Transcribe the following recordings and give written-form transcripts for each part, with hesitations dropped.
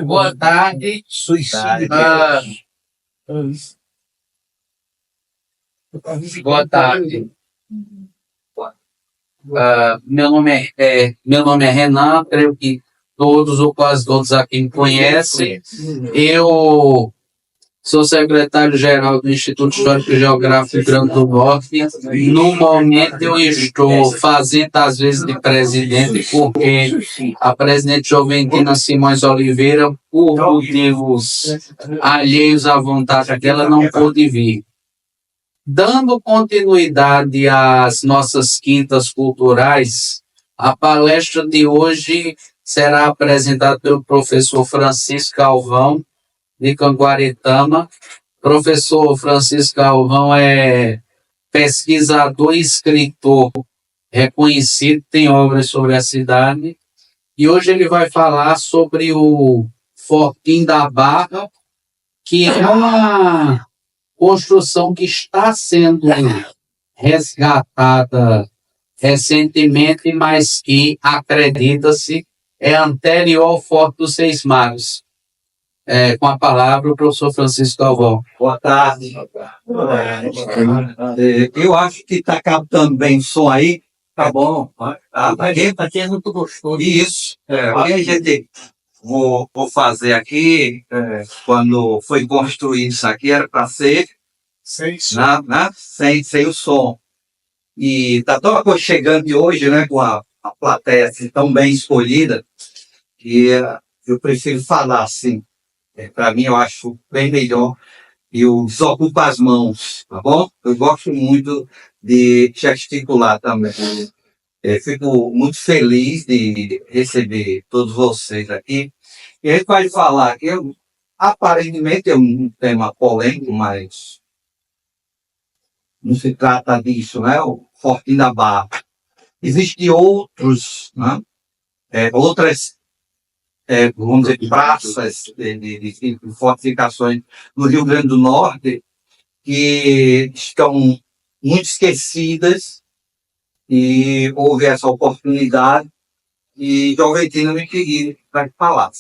Boa tarde. Suicídio. Ah, boa tarde. Meu nome é Renan, creio que todos ou quase todos aqui me conhecem. Eu sou secretário-geral do Instituto Histórico e Geográfico do Rio Grande do Norte. No momento eu estou fazendo às vezes de presidente, porque a presidente Joventina Simões Oliveira, por motivos alheios à vontade dela, não pôde vir. Dando continuidade às nossas quintas culturais, a palestra de hoje será apresentada pelo professor Francisco Galvão, de Canguaretama. Professor Francisco Galvão é pesquisador e escritor reconhecido, tem obras sobre a cidade, e hoje ele vai falar sobre o Fortim da Barra, que é uma construção que está sendo resgatada recentemente, mas que, acredita-se, é anterior ao Forte dos Seis Magos. Com a palavra, o professor Francisco Galvão. Boa tarde. Eu acho que está captando bem o som aí. Tá bom. Tá tendo muito gostoso. Isso. O que a gente vou fazer aqui, quando foi construído isso aqui, era para ser sem o som. E está tão aconchegante hoje, né, com a plateia assim, tão bem escolhida, que eu prefiro falar assim. Para mim, eu acho bem melhor. E eu desocupo as mãos, tá bom? Eu gosto muito de gesticular também. Fico muito feliz de receber todos vocês aqui. E a gente vai falar que aparentemente é um tema polêmico, mas não se trata disso, né? O Fortim da Barra. Existem outros, né? Outras vamos dizer, praças de fortificações no Rio Grande do Norte que estão muito esquecidas e houve essa oportunidade e Joventina me pediu para falar.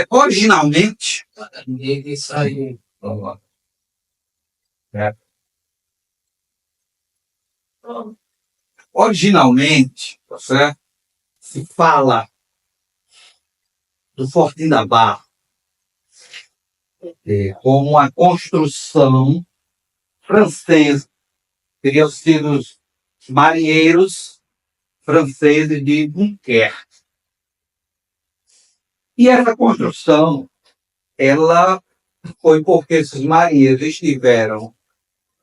Originalmente, certo? Se fala do Fortim da Barra como uma construção francesa. Teriam sido os marinheiros franceses de Dunkerque. E essa construção, ela foi porque esses marinheiros estiveram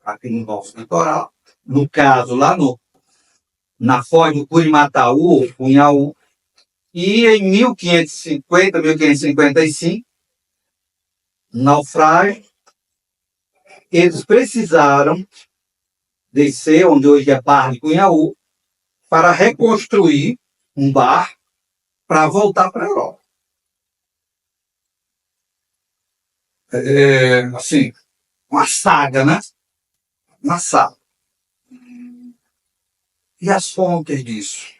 aqui no nosso litoral, no caso lá na foz do Curimataú, Cunhaú, e em 1550, 1555, naufrágio, eles precisaram descer, onde hoje é Barra de Cunhaú, para reconstruir um bar para voltar para a Europa. Assim, uma saga, né? Uma saga. E as fontes disso?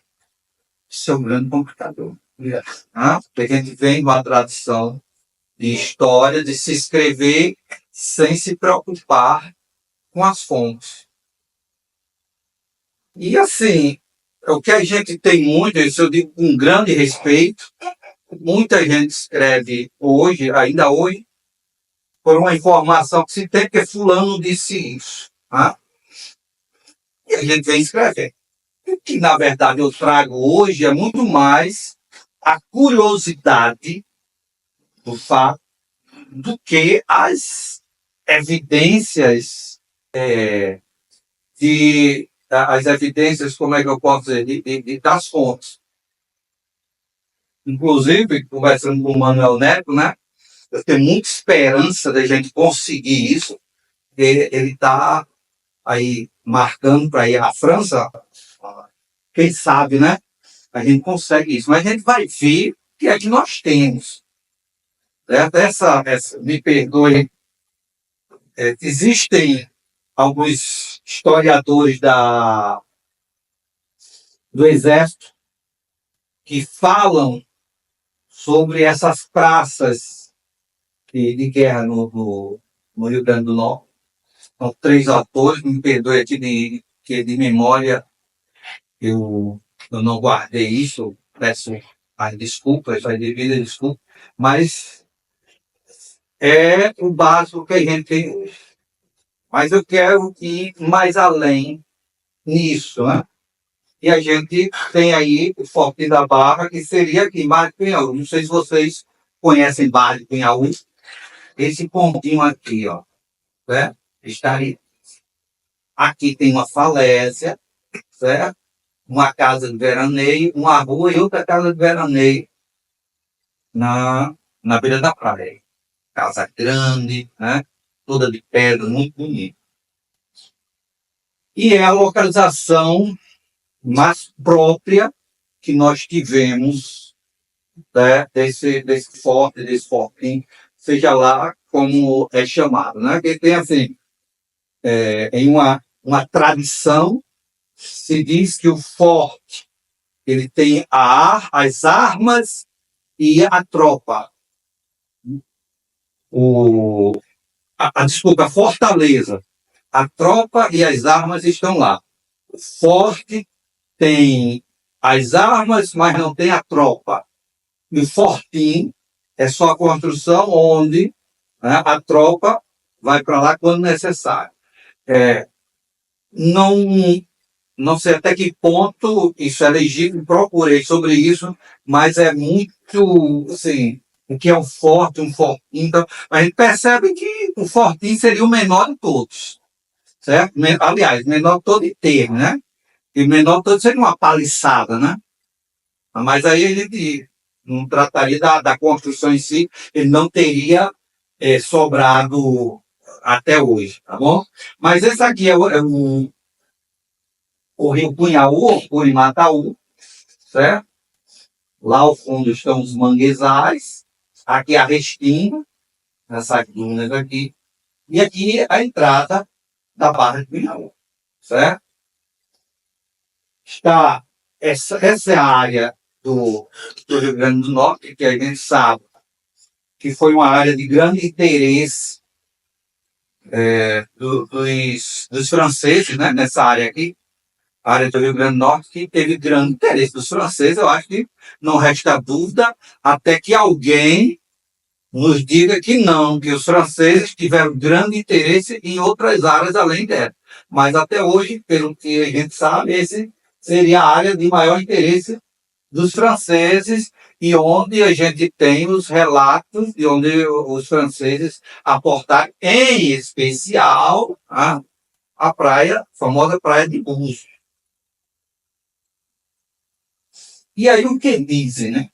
Isso é um grande complicador. Porque a gente vem de uma tradição de história, de se escrever sem se preocupar com as fontes. E assim, o que a gente tem muito, isso eu digo com grande respeito, muita gente escreve hoje, ainda hoje, por uma informação que se tem, que fulano disse isso. E a gente vem escrever. O que, na verdade, eu trago hoje é muito mais a curiosidade do fato do que as evidências as evidências, como é que eu posso dizer, das fontes. Inclusive, conversando com o Manuel Neto, né? Eu tenho muita esperança da gente conseguir isso. Ele está aí marcando para ir à França. Quem sabe, né? A gente consegue isso. Mas a gente vai ver o que é que nós temos. Me perdoe, existem alguns historiadores do Exército que falam sobre essas praças de guerra no Rio Grande do Norte. São 3 autores, me perdoe aqui de memória, eu não guardei isso, peço as desculpas, as devidas desculpas, mas é o básico que a gente tem hoje. Mas eu quero ir mais além nisso, né? E a gente tem aí o Forte da Barra, que seria aqui, Barra de Cunhaú. Não sei se vocês conhecem Barra de Cunhaú. Esse pontinho aqui, ó, certo? Está aí. Aqui tem uma falésia, certo? Uma casa de veraneio, uma rua e outra casa de veraneio na beira da praia. Casa grande, né? Toda de pedra, muito bonita. E é a localização mais própria que nós tivemos, né, desse forte, desse fortinho, seja lá como é chamado, né? Que tem assim, em uma tradição, se diz que o forte ele tem as armas e a tropa. Desculpa, a fortaleza. A tropa e as armas estão lá. O forte tem as armas, mas não tem a tropa. E o fortinho é só a construção onde, né, a tropa vai para lá quando necessário. Não, não sei até que ponto isso é legítimo, procurei sobre isso, mas é muito, assim, o que é um forte, um fortinho. Então, a gente percebe que o fortinho seria o menor de todos, certo? Aliás, menor de todo inteiro, né? E menor de todo seria uma paliçada, né? Mas aí a gente não trataria da construção em si, ele não teria sobrado até hoje, tá bom? Mas esse aqui é o Rio Cunhaú, o Imataú, certo? Lá ao fundo estão os manguezais, aqui a Restinga, essas dunas aqui, e aqui a entrada da Barra de Cunhaú, certo? Está essa é a área do Rio Grande do Norte, que a gente sabe que foi uma área de grande interesse dos franceses, né, nessa área aqui, a área do Rio Grande do Norte, que teve grande interesse dos franceses. Eu acho que não resta dúvida, até que alguém nos diga que não, que os franceses tiveram grande interesse em outras áreas além dela. Mas até hoje, pelo que a gente sabe, esse seria a área de maior interesse dos franceses e onde a gente tem os relatos de onde os franceses aportaram, em especial, a praia, a famosa praia de Búzios. E aí o que dizem, né?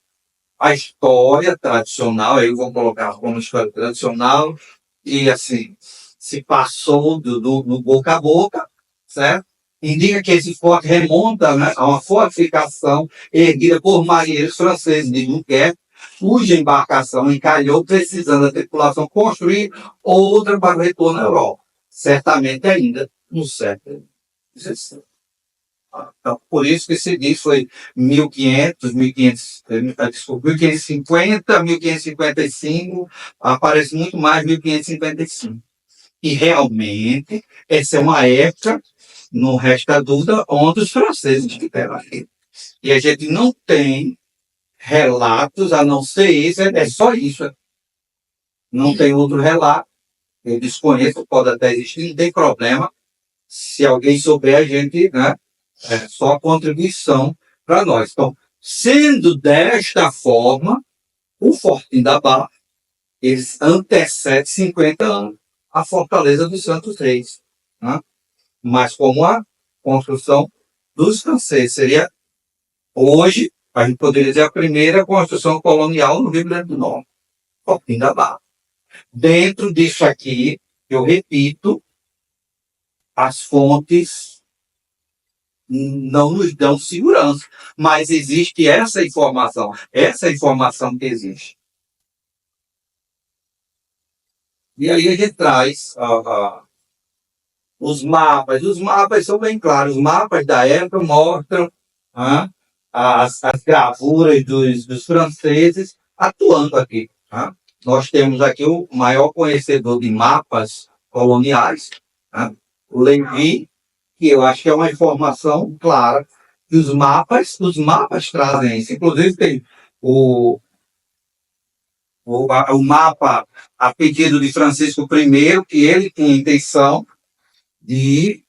A história tradicional, aí vão colocar como história tradicional, e assim, se passou do boca a boca, certo? Indica que esse forte remonta, né, a uma fortificação erguida por marinheiros franceses de Dunkerque, cuja embarcação encalhou, precisando a tripulação construir outra para o retorno à Europa. Certamente ainda no século XVI. Então, por isso que se diz foi 1550, 1555, aparece muito mais 1555. E realmente, essa é uma época, não resta dúvida, onde os franceses estiveram aqui. E a gente não tem relatos, a não ser esse, é só isso. Não tem outro relato. Eu desconheço, pode até existir, não tem problema. Se alguém souber, a gente, né? É só contribuição para nós. Então, sendo desta forma, o Fortinho da Barra, eles antecede 50 anos a Fortaleza dos Santos Reis. Né? Mas como a construção dos franceses seria, hoje, a gente poderia dizer a primeira construção colonial no Rio Grande do Norte, Fortinho da Barra. Dentro disso aqui, eu repito, as fontes não nos dão segurança, mas existe essa informação que existe. E aí a gente traz os mapas são bem claros, os mapas da época mostram as gravuras dos franceses atuando aqui. Tá? Nós temos aqui o maior conhecedor de mapas coloniais, tá? O Levi, que eu acho que é uma informação clara que os mapas trazem isso. Inclusive tem o mapa a pedido de Francisco I, que ele tinha intenção de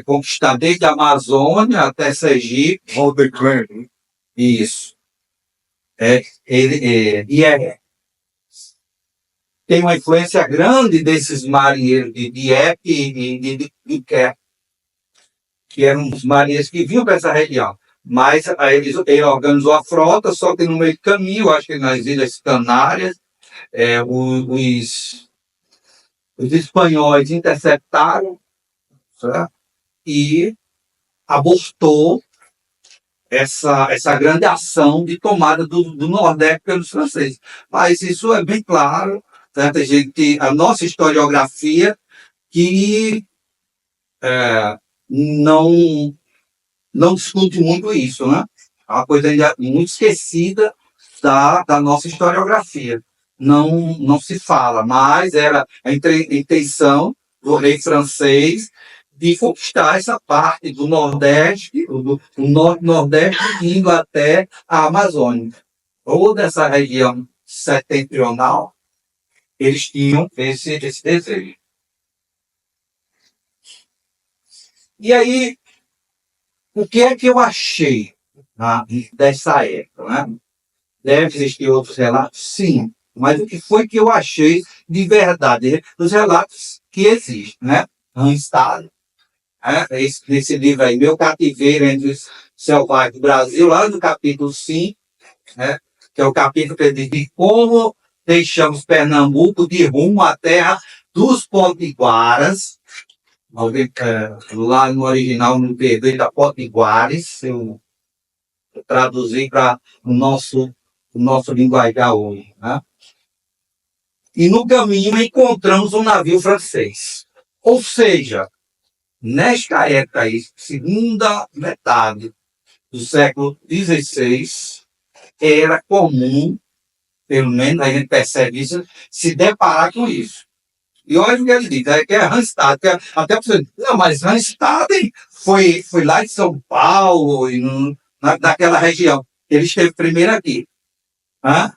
conquistar desde a Amazônia até Sergipe. Isso. Tem uma influência grande desses marinheiros de Dieppe e de Quer, que eram os marinheiros que vinham para essa região. Mas ele organizou a frota, só que no meio do caminho, acho que nas Ilhas Canárias, os espanhóis interceptaram, certo? E abortou essa grande ação de tomada do Nordeste pelos franceses. Mas isso é bem claro, certo? A nossa historiografia que não discute muito isso, né? É uma coisa ainda muito esquecida da nossa historiografia. Não se fala, mas era a intenção do rei francês de conquistar essa parte do Nordeste, do Norte-Nordeste, indo até a Amazônia. Toda essa região setentrional, eles tinham esse desejo. E aí, o que é que eu achei dessa época? Né? Deve existir outros relatos? Sim. Mas o que foi que eu achei de verdade? Os relatos que existem, né? Randstad, nesse livro aí, Meu Cativeiro entre os Selvagens do Brasil, lá no capítulo 5, né? Que é o capítulo que diz de como deixamos Pernambuco de rumo à terra dos potiguaras. Lá no original, no PV da Potiguares, eu traduzi para o nosso linguajar hoje. Né? E no caminho encontramos um navio francês. Ou seja, nesta época aí, segunda metade do século XVI, era comum, pelo menos a gente percebe isso, se deparar com isso. E olha o que ele diz, que é Randstad, até você não, mas Randstad foi lá de São Paulo, naquela região. Ele esteve primeiro aqui. Né?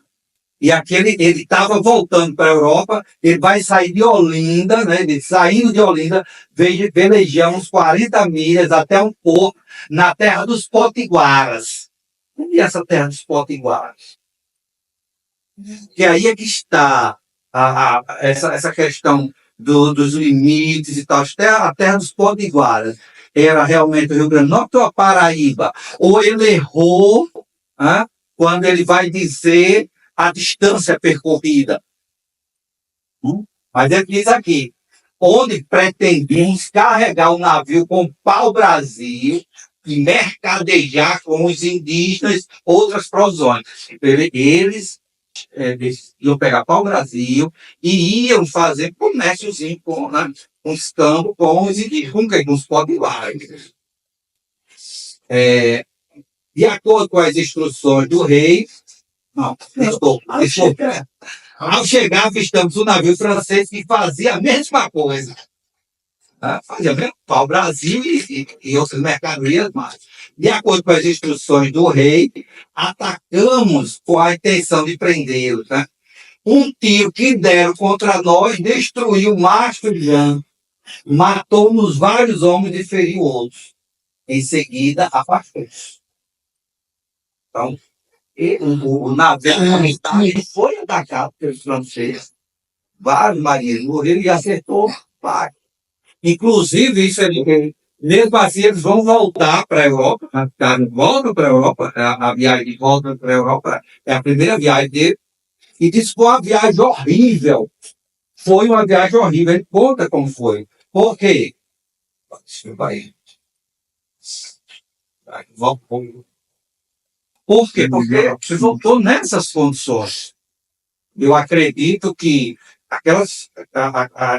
E aqui ele estava voltando para a Europa, ele vai sair de Olinda, né? Ele, saindo de Olinda, velejando uns 40 milhas até um porto na terra dos Potiguaras. E essa terra dos Potiguaras? Que aí é que está essa questão dos limites e tal. A terra dos Potiguaras era realmente o Rio Grande do Norte ou a Paraíba? Ou ele errou quando ele vai dizer a distância percorrida? Mas ele diz aqui, onde pretendíamos carregar o navio com pau-brasil e mercadejar com os indígenas outras provisões. Eles iam pegar pau-brasil e iam fazer comérciozinho com escambo com os indígenas, com os potiguaras. De acordo com as instruções do rei, ao chegar, avistamos um navio francês que fazia a mesma coisa. Fazia mesmo pau-brasil e outras mercadorias mais. De acordo com as instruções do rei, atacamos com a intenção de prendê-lo. Né? Um tiro que deram contra nós destruiu o mastro branco, matou-nos vários homens e feriu outros. Em seguida, afastou-se. Então, o navio foi atacado pelos franceses. Vários marinheiros morreram e acertou vários. Inclusive, isso mesmo assim, eles vão voltar para a Europa, voltam para a Europa, a viagem de volta para a Europa é a primeira viagem dele, e diz que foi uma viagem horrível. Foi uma viagem horrível, ele conta como foi. Por quê? Por quê? Porque ele voltou nessas condições. Eu acredito que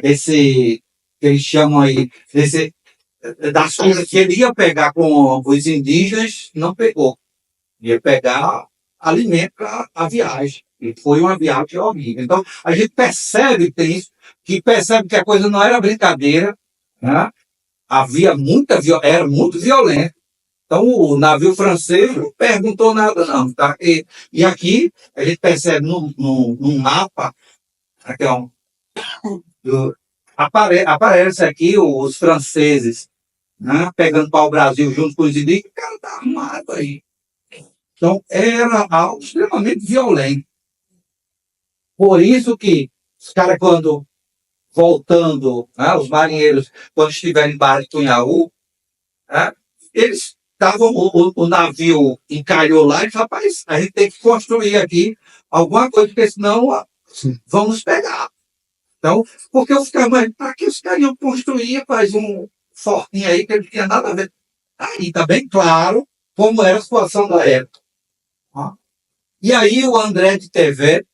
esse que eles chamam aí, das coisas que ele ia pegar com os indígenas, não pegou. Ia pegar alimento para a viagem. E foi uma viagem horrível. Então, a gente percebe que tem isso, que percebe que a coisa não era brincadeira, né? Havia era muito violento. Então, o navio francês não perguntou nada, não. Tá? E aqui, a gente percebe no mapa, aqui, ó, aparece aqui os franceses, né, pegando para o Brasil junto com os indígenas, o cara está armado aí. Então, era algo extremamente violento. Por isso que os caras, quando voltando, né, os marinheiros, quando estiverem em Barra de Cunhaú, né, eles estavam, o navio encalhou lá e disse, rapaz, a gente tem que construir aqui alguma coisa, porque senão vão nos pegar. Então, porque os caras, mas para que os caras iam construir, faz um fortinho aí que não tinha nada a ver. Aí está bem claro como era a situação da época. E aí o André de TV,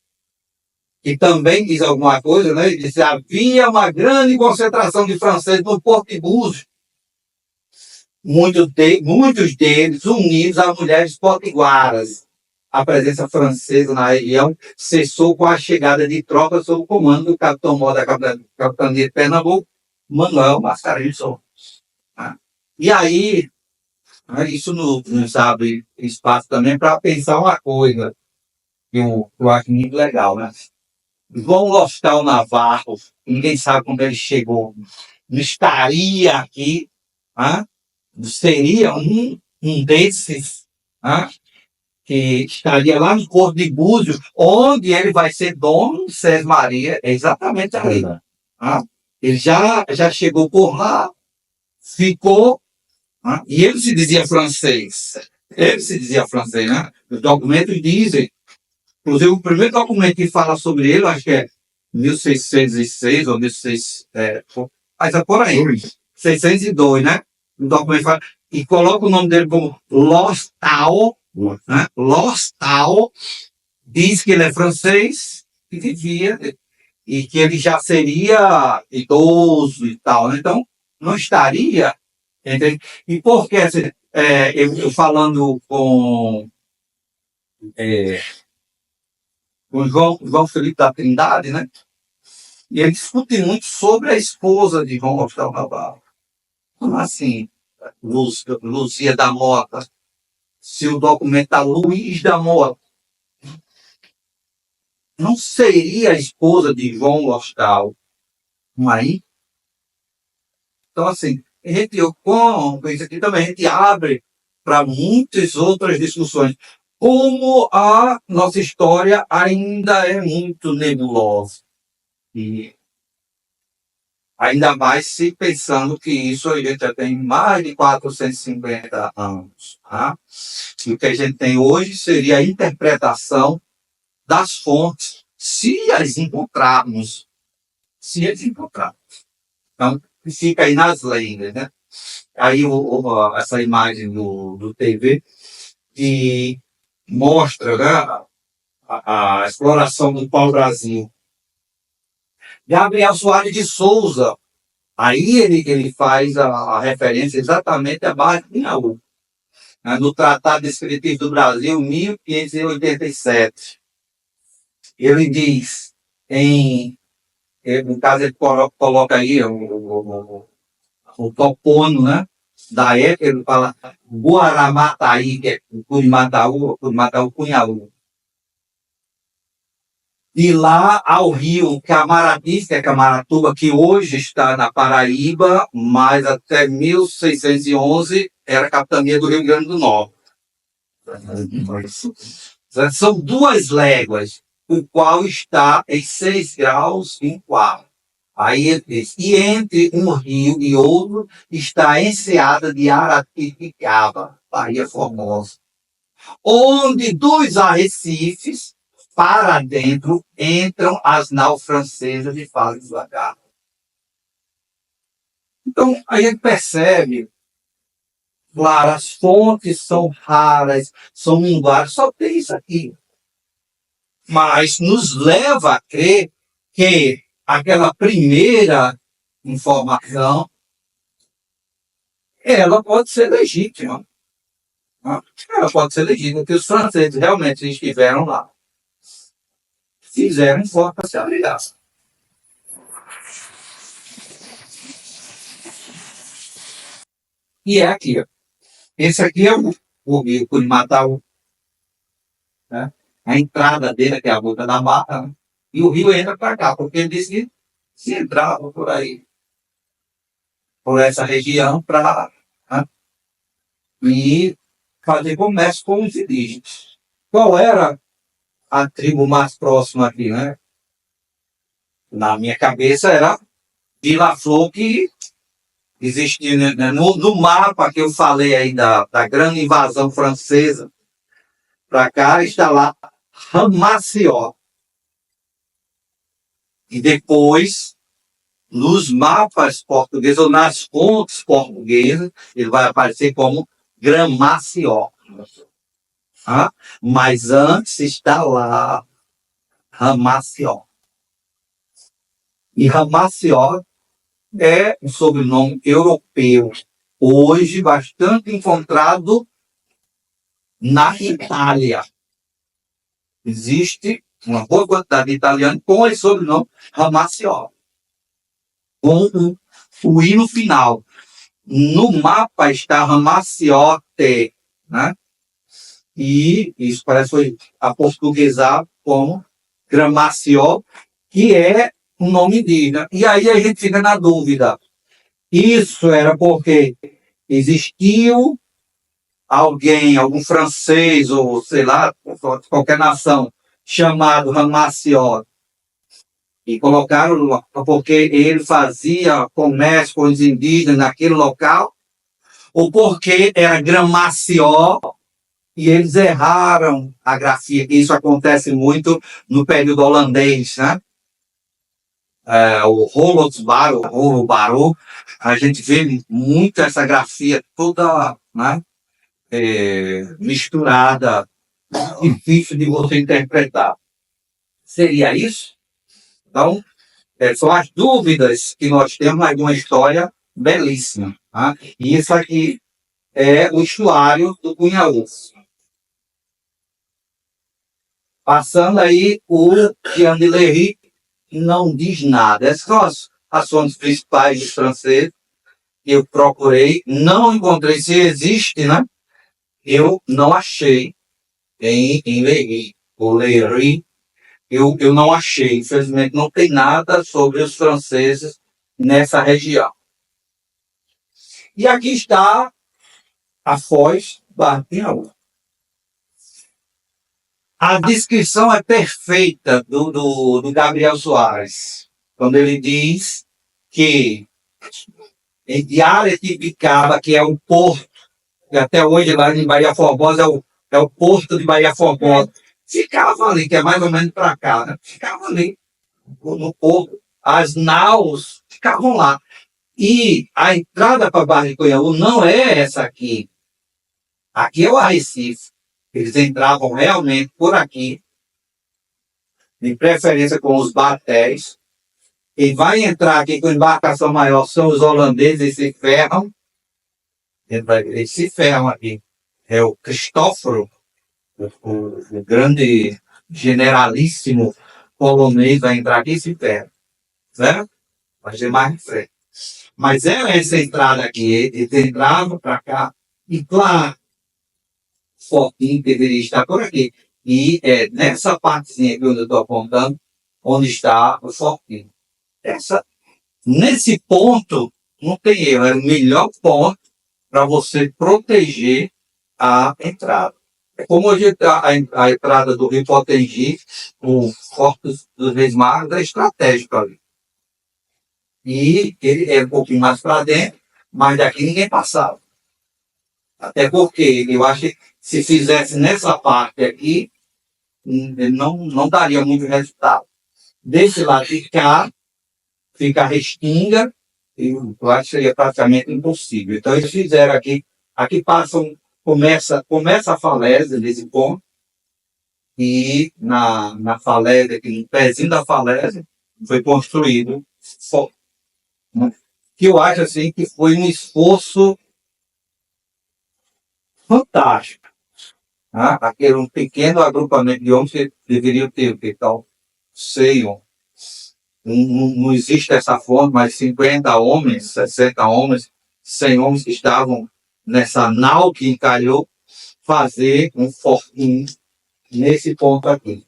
que também diz alguma coisa, né? Ele disse, havia uma grande concentração de franceses no Porto de Búzios, muitos deles unidos a mulheres potiguaras. A presença francesa na região cessou com a chegada de tropas sob o comando do capitão-mor da capitania de Pernambuco, Manuel Mascarenhas. E aí, isso nos abre espaço também para pensar uma coisa que eu acho muito legal, né? João Lostal Navarro, ninguém sabe como ele chegou, não estaria aqui, seria um desses, que estaria lá no Porto de Búzios, onde ele vai ser dono de Sés Maria, é exatamente ali. Ele já chegou por lá, ficou, e ele se dizia francês. Ele se dizia francês, né? Os documentos dizem, inclusive o primeiro documento que fala sobre ele, acho que é 1606 ou 1600, mas é por aí, 602, né? O documento fala, e coloca o nome dele como Lostal, né? Lostal, diz que ele é francês e vivia, e que ele já seria idoso e tal, né? Então não estaria, entende? E por que eu falando com o João Felipe da Trindade, né? E ele discute muito sobre a esposa de João Lostal Navarro. Como assim, Luzia da Mota, se o documento está Luiz da Mota, não seria a esposa de João Lostal, aí? Então, assim, com isso aqui também, a gente abre para muitas outras discussões. Como a nossa história ainda é muito nebulosa. E ainda mais se pensando que isso a gente já tem mais de 450 anos. E o que a gente tem hoje seria a interpretação das fontes, se as encontrarmos. Se as encontrarmos. Então, fica aí nas lendas, né? Aí essa imagem do TV que mostra, né, a exploração do pau-brasil. Gabriel Soares de Souza, aí ele faz a referência exatamente a Barra de Cunhaú, né, no Tratado Descritivo do Brasil, 1587. Ele diz, no caso ele coloca aí o topono, né, da época, ele fala Guaramataí, que é Curimataú, Cunhaú. De lá ao rio Camaraty, que é Camaratuba, que hoje está na Paraíba, mas até 1611 era capitania do Rio Grande do Norte. São 2 léguas, o qual está em 6 graus em 4. Aí, e entre um rio e outro está a enseada de Araticaba, Bahia Formosa, onde 2 arrecifes para dentro entram as naus francesas e fazem devagar. Então, a gente percebe, claro, as fontes são raras, são minguadas, só tem isso aqui. Mas nos leva a crer que aquela primeira informação, ela pode ser legítima. Ela pode ser legítima, porque os franceses realmente estiveram lá. Fizeram um forte para se abrigar. E é aqui, ó. Esse aqui é o rio Curimataú, né? A entrada dele, que é a boca da mata, né? E o rio entra para cá, porque ele disse que se entrava por aí, por essa região, para, né? E fazer comércio com os indígenas. Qual era a tribo mais próxima aqui, né? Na minha cabeça era Vila Flor, que existia, né? No mapa que eu falei aí da grande invasão francesa para cá, está lá Ramació. E depois, nos mapas portugueses, ou nas fontes portuguesas, ele vai aparecer como Gramació. Tá? Mas antes está lá Ramació. E Ramació é um sobrenome europeu, hoje bastante encontrado na Itália. Existe uma boa quantidade de italianos com esse sobrenome Ramació, com o I no final. No mapa está Ramaciote, né? E isso parece que foi aportuguesado como Gramació, que é um nome indígena. E aí a gente fica na dúvida. Isso era porque existiu alguém, algum francês, ou sei lá, qualquer nação, chamado Ramació, e colocaram porque ele fazia comércio com os indígenas naquele local, ou porque era Gramació e eles erraram a grafia. Isso acontece muito no período holandês, né? O Rolosbar, o Rolobaru, a gente vê muito essa grafia toda, né? Misturada, difícil de você interpretar. Seria isso? Então, são as dúvidas que nós temos, mas de uma história belíssima. Tá? E isso aqui é o estuário do Cunhaú. Passando aí, o Jean de Lery não diz nada. Essas são as fontes principais dos franceses que eu procurei. Não encontrei, se existe, né? Eu não achei em Lery. O Lery, eu não achei. Infelizmente, não tem nada sobre os franceses nessa região. E aqui está a Foz do Pinhaú. A descrição é perfeita do Gabriel Soares, quando ele diz que de Aretibicaba, que é o porto, que até hoje lá em Bahia Formosa é o porto de Bahia Formosa, ficava ali, que é mais ou menos para cá, né? Ficava ali no porto, as naus ficavam lá. E a entrada para Barra de Cunhaú não é essa aqui. Aqui é o Arrecife. Eles entravam realmente por aqui, de preferência com os batéis. Quem vai entrar aqui com embarcação maior são os holandeses, eles se ferram. Eles se ferram aqui. É o Cristóforo, o grande generalíssimo polonês, vai entrar aqui e se ferra. Certo? Vai ser mais de frente. Mas é essa entrada aqui, eles entravam para cá, e claro, Fortinho deveria estar por aqui. E é nessa partezinha aqui onde eu estou apontando, onde está o Fortinho. Nesse ponto, não tem erro, é o melhor ponto para você proteger a entrada. É como hoje a entrada do Rio Potengi, o Forte dos Reis Magos, é estratégico ali. E ele é um pouquinho mais para dentro, mas daqui ninguém passava. Até porque eu acho que se fizesse nessa parte aqui, não daria muito resultado. Desse lado de cá, fica a restinga, e eu acho que seria praticamente impossível. Então eles fizeram aqui começa a falésia desse ponto, e na falésia, aqui no pezinho da falésia, foi construído, que eu acho assim que foi um esforço fantástico. Tá? Aquele um pequeno agrupamento de homens que deveriam ter, que tal, seiam. Não existe essa forma, mas 50 homens, 60 homens, 100 homens que estavam nessa nau que encalhou, fazer um fortinho nesse ponto aqui.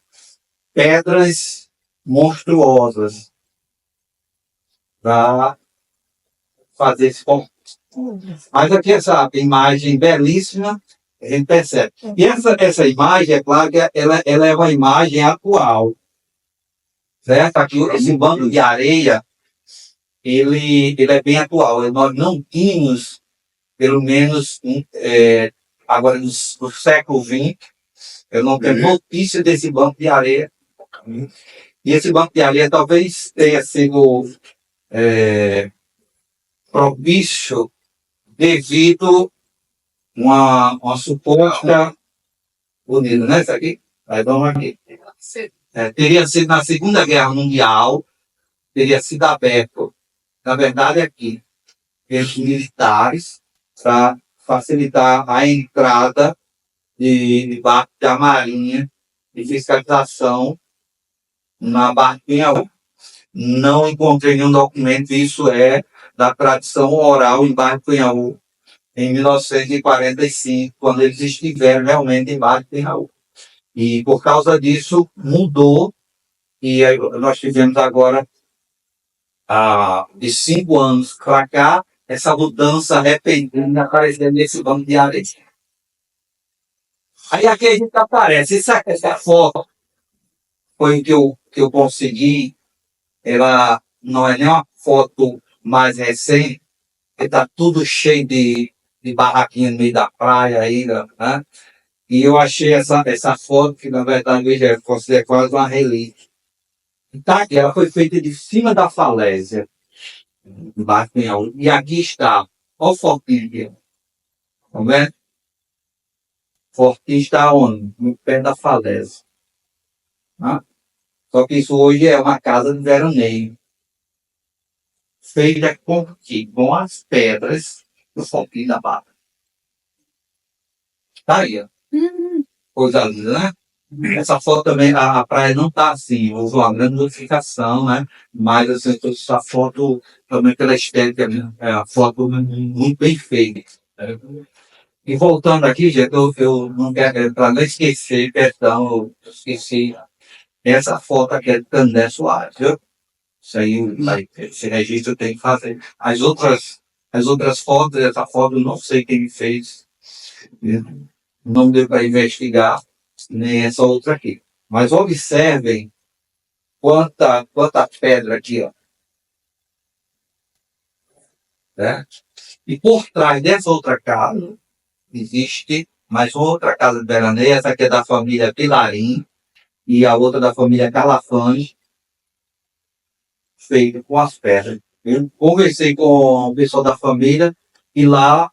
Pedras monstruosas para fazer esse ponto. Mas aqui essa imagem belíssima, a gente percebe. E essa imagem, é claro que ela é uma imagem atual. Certo? Aqui esse bando de areia, ele é bem atual. Nós não tínhamos, pelo menos, agora no século XX, eu não tenho notícia desse banco de areia. E esse banco de areia talvez tenha sido propício devido a uma suposta unida, né? Isso aqui? Aí vamos aqui. Teria sido na Segunda Guerra Mundial, teria sido aberto, na verdade, aqui, pelos militares, para facilitar a entrada de barcos da Marinha de fiscalização na Barquinha. Não encontrei nenhum documento, isso é da tradição oral em Barquinha em 1945, quando eles estiveram realmente em Barquinha. E por causa disso mudou, e aí nós tivemos agora, de 5 anos para cá, essa mudança repentina aparecendo nesse banco de areia. Aí aqui a gente aparece, essa foto foi que eu consegui, ela não é nem uma foto mais recente, está tudo cheio de barraquinha no meio da praia ainda, né? E eu achei essa foto, que na verdade já é quase uma relíquia. Tá aqui, ela foi feita de cima da falésia, de Barquinhão. E aqui está, olha o fortinho aqui. Tá vendo? O fortinho está onde? No pé da falésia. Tá? Só que isso hoje é uma casa de veraneio. Feita com as pedras do fortinho da barra. Tá aí, ó. Coisa linda, né? Essa foto também, a praia não está assim, houve uma grande modificação, né? Mas assim, essa foto também pela estética, é uma foto muito bem feita. E voltando aqui, gente, eu não quero, para não esquecer, perdão, eu esqueci essa foto aqui é de Candé Soares, viu? Isso aí, esse registro tem que fazer. As outras fotos, essa foto eu não sei quem fez, não deu para investigar, nem essa outra aqui. Mas observem quanta pedra aqui, ó. Né? E por trás dessa outra casa, existe mais outra casa de veraneio, essa aqui é da família Pilarim, e a outra da família Calafante, feita com as pedras. Eu conversei com o pessoal da família, e lá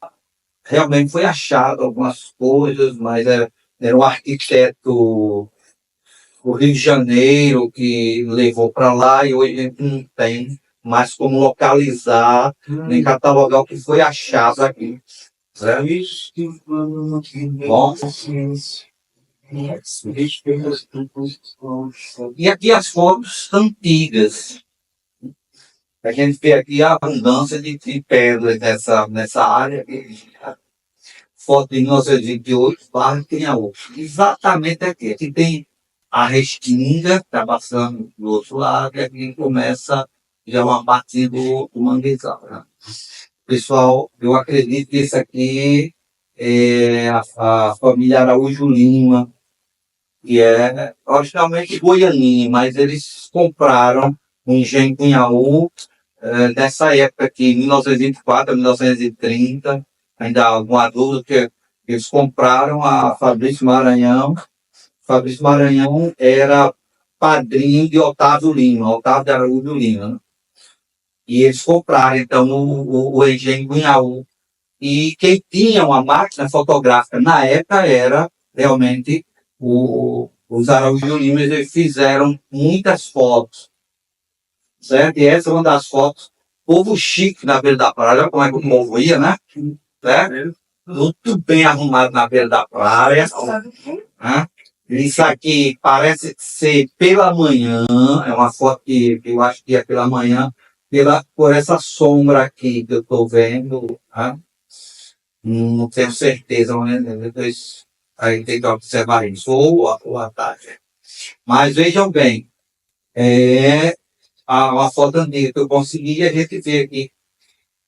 realmente foi achado algumas coisas, mas era um arquiteto do Rio de Janeiro que levou para lá e hoje a gente não tem mais como localizar nem catalogar o que foi achado aqui. Certo? Bom. E aqui as fotos antigas. A gente vê aqui a abundância de pedras nessa área. Foto de 1928, Barra Pinhaú. Exatamente aqui. Aqui tem a Restinga, está passando do outro lado, e aqui começa já uma parte do manguezal. Né? Pessoal, eu acredito que esse aqui é a família Araújo Lima, que é originalmente goianinha, mas eles compraram um engenho Cunhaú nessa época aqui, 1924 a 1930, ainda há alguma dúvida, que eles compraram a Fabrício Maranhão. Fabrício Maranhão era padrinho de Otávio Lima, Otávio de Araújo Lima. Né? E eles compraram, então, o engenho Cunhaú. E quem tinha uma máquina fotográfica na época era realmente os Araújo Lima. Eles fizeram muitas fotos. Certo? E essa é uma das fotos. Povo chique na beira da praia, olha como é que o povo ia, né? Certo? muito bem arrumado na beira da praia. Né? Isso aqui parece ser pela manhã, é uma foto que eu acho que é pela manhã, por essa sombra aqui que eu estou vendo. Né? Não tenho certeza, mas depois aí tem que observar isso, ou à tarde. Mas vejam bem, é uma foto antiga que eu consegui, a gente vê aqui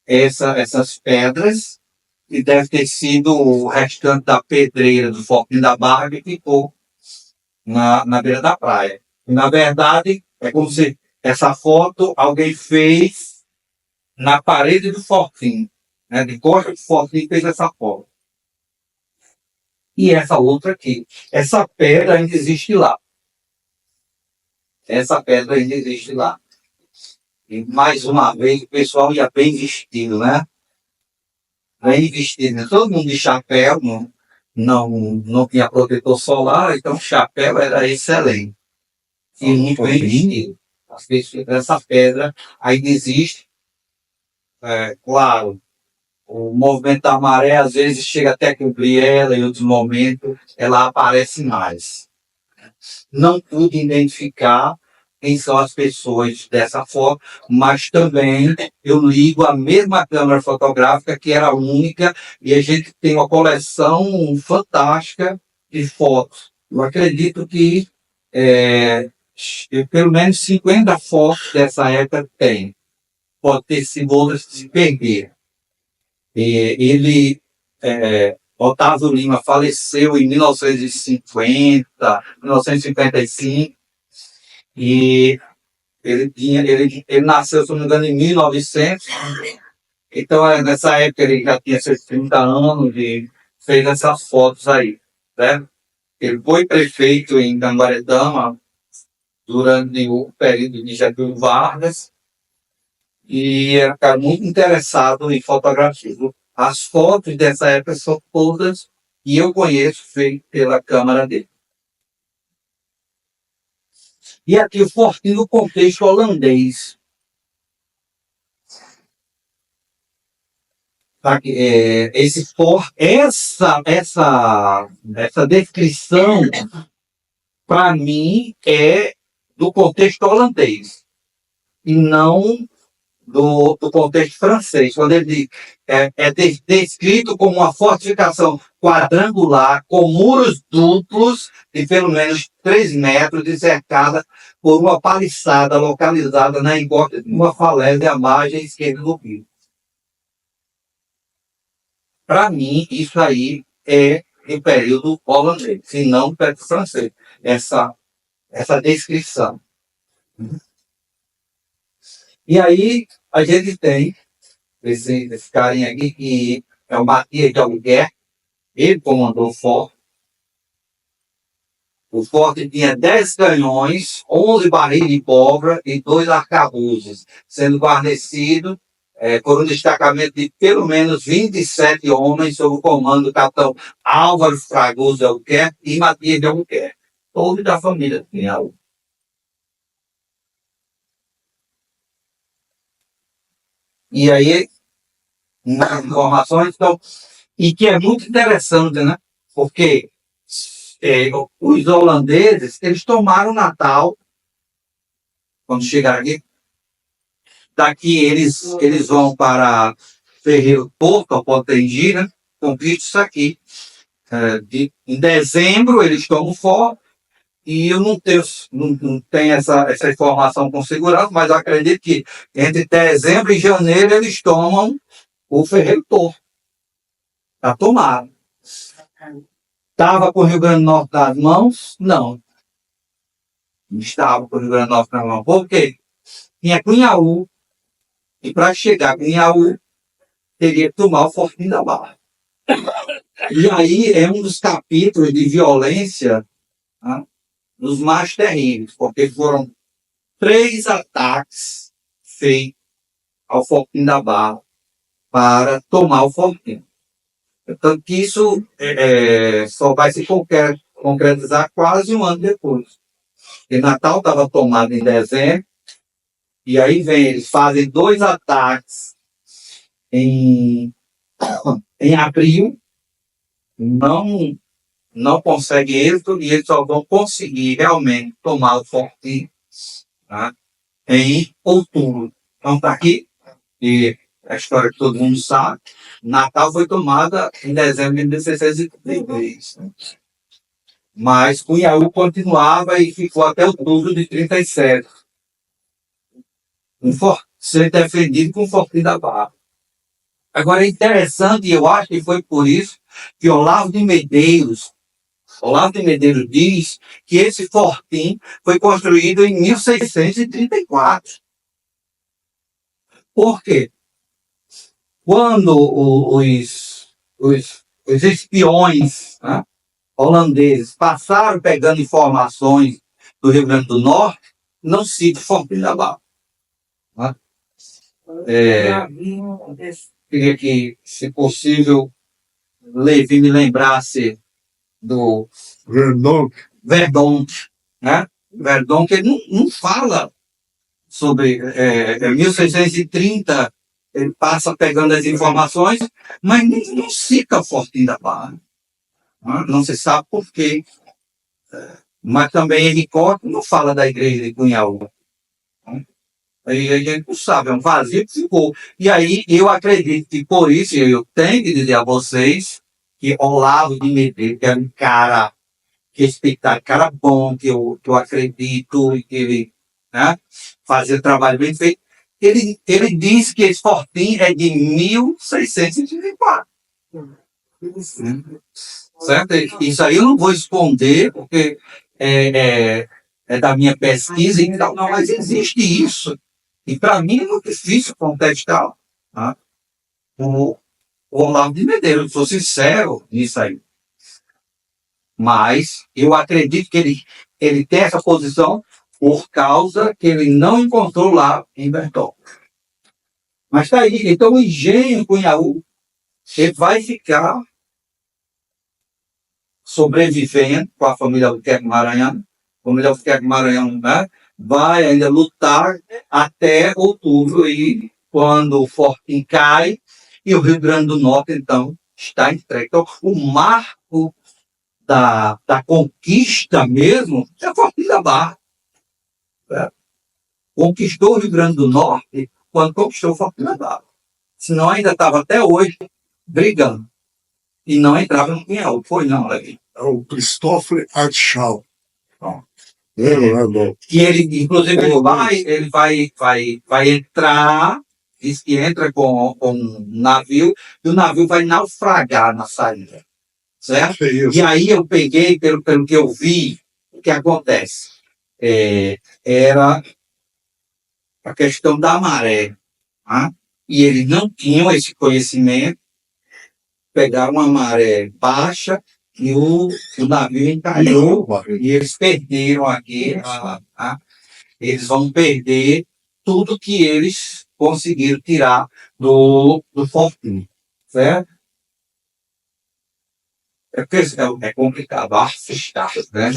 essas pedras, que deve ter sido o restante da pedreira do Fortinho da Barra que ficou na beira da praia. E, na verdade, é como se essa foto alguém fez na parede do Fortinho, né? De costa do Fortinho fez essa foto. E essa outra aqui. Essa pedra ainda existe lá. Essa pedra ainda existe lá. E, mais uma vez, o pessoal ia bem vestido, né? Bem vestido. Né? Todo mundo de chapéu, não tinha protetor solar, então o chapéu era excelente. E muito bem vestido. Essa pedra ainda existe. Claro, o movimento da maré às vezes chega até a cobrir ela, em outros momentos ela aparece mais. Não pude identificar quem são as pessoas dessa foto, mas também eu ligo a mesma câmera fotográfica que era única e a gente tem uma coleção fantástica de fotos. Eu acredito que pelo menos 50 fotos dessa época tem. Pode ter sido outras que se perderam. Otávio Lima faleceu em 1950, 1955, e ele nasceu, se não me engano, em 1900. Então, nessa época, ele já tinha seus 30 anos e fez essas fotos aí. Né? Ele foi prefeito em Tanguaretama durante o período de Getúlio Vargas e era um cara muito interessado em fotografia. As fotos dessa época são todas que eu conheço feitas pela câmera dele. E aqui o Fortinho no contexto holandês. Aqui, essa descrição, para mim, é do contexto holandês. E não do contexto francês, quando ele diz descrito como uma fortificação quadrangular com muros duplos de pelo menos 3 metros e cercada por uma paliçada localizada na encosta de uma falésia à margem esquerda do rio. Para mim, isso aí é do período holandês, e não do período francês, essa descrição. E aí, a gente tem esse carinha aqui, que é o Matias de Albuquerque, ele comandou o forte. O forte tinha 10 canhões, 11 barris de pólvora e 2 arcabuzes, sendo guarnecido por um destacamento de pelo menos 27 homens sob o comando do capitão Álvaro Fragoso de Albuquerque e Matias de Albuquerque. Todos da família tinha algo. E aí, nas informações, então, e que é muito interessante, né? Porque os holandeses, eles tomaram o Natal, quando chegaram aqui, daqui eles vão para Ferreiro Porto, Potengi, né? Conquistam isso aqui. Em dezembro, eles tomam forte, e eu não tenho essa informação com segurança, mas eu acredito que entre dezembro e janeiro eles tomam o Ferreiro Porto. Já tomaram. Estava com o Rio Grande do Norte nas mãos? Não. Não estava com o Rio Grande do Norte nas mãos. Por quê? Tinha Cunhaú. E para chegar a Cunhaú, teria que tomar o Fortinho da Barra. E aí é um dos capítulos de violência, né, dos mais terríveis, porque foram 3 ataques feitos ao Fortinho da Barra para tomar o Fortinho. Tanto que isso só vai se concretizar quase um ano depois. Porque Natal estava tomado em dezembro, e aí eles fazem 2 ataques em abril, não conseguem êxito e eles só vão conseguir realmente tomar o Fortim, tá? Em outubro. Então está aqui, e a história que todo mundo sabe, Natal foi tomada em dezembro de 1633. Mas Cunhaú continuava e ficou até outubro de 37. Sendo defendido com o Fortim da Barra. Agora é interessante, e eu acho que foi por isso que Olavo de Medeiros diz que esse fortim foi construído em 1634. Por quê? Quando os espiões, né, holandeses passaram pegando informações do Rio Grande do Norte, não cite Fortim da Barra. Né? Queria que, se possível, Levi me lembrasse do Verdon, né? Verdon, que ele não fala sobre 1630, ele passa pegando as informações, mas não cita Fortim da Barra. Né? Não se sabe por quê. Mas também Henrique não fala da igreja de Cunhaú. Né? Aí a gente não sabe, é um vazio que ficou. E aí eu acredito que por isso eu tenho que dizer a vocês que Olavo de Medeiros, que é um cara respeitar, cara bom, que eu acredito e que ele, né, fazia trabalho bem feito. Ele diz que esse Fortim é de 1634. Certo? Isso aí eu não vou esconder, porque é da minha pesquisa e tal, não, mas existe isso. E para mim é muito difícil contestar, né, o Olavo de Medeiros, eu sou sincero nisso aí. Mas eu acredito que ele tem essa posição por causa que ele não encontrou lá em Bertol. Mas está aí. Então o engenho Cunhaú ele vai ficar sobrevivendo com a família Albuquerque Maranhão. A família Albuquerque Maranhão, né, vai ainda lutar até outubro, e quando o Fortim cai e o Rio Grande do Norte, então, está entregue. Então, o marco da conquista mesmo é Fortim da Barra. Certo? Conquistou o Rio Grande do Norte quando conquistou Fortim da Barra. Senão ainda estava até hoje brigando. E não entrava no Pinhal. Foi não, Levi. É o Christopher Artschau. E ele, inclusive, ele vai entrar, diz que entra com um navio, e o navio vai naufragar na saída. Certo? E aí eu peguei, pelo que eu vi, o que acontece? Era a questão da maré. Tá? E eles não tinham esse conhecimento, pegaram uma maré baixa e o navio encalhou e eles perderam aqui. Eles vão perder tudo que eles conseguiram tirar do Fortim. Certo? É complicado, né?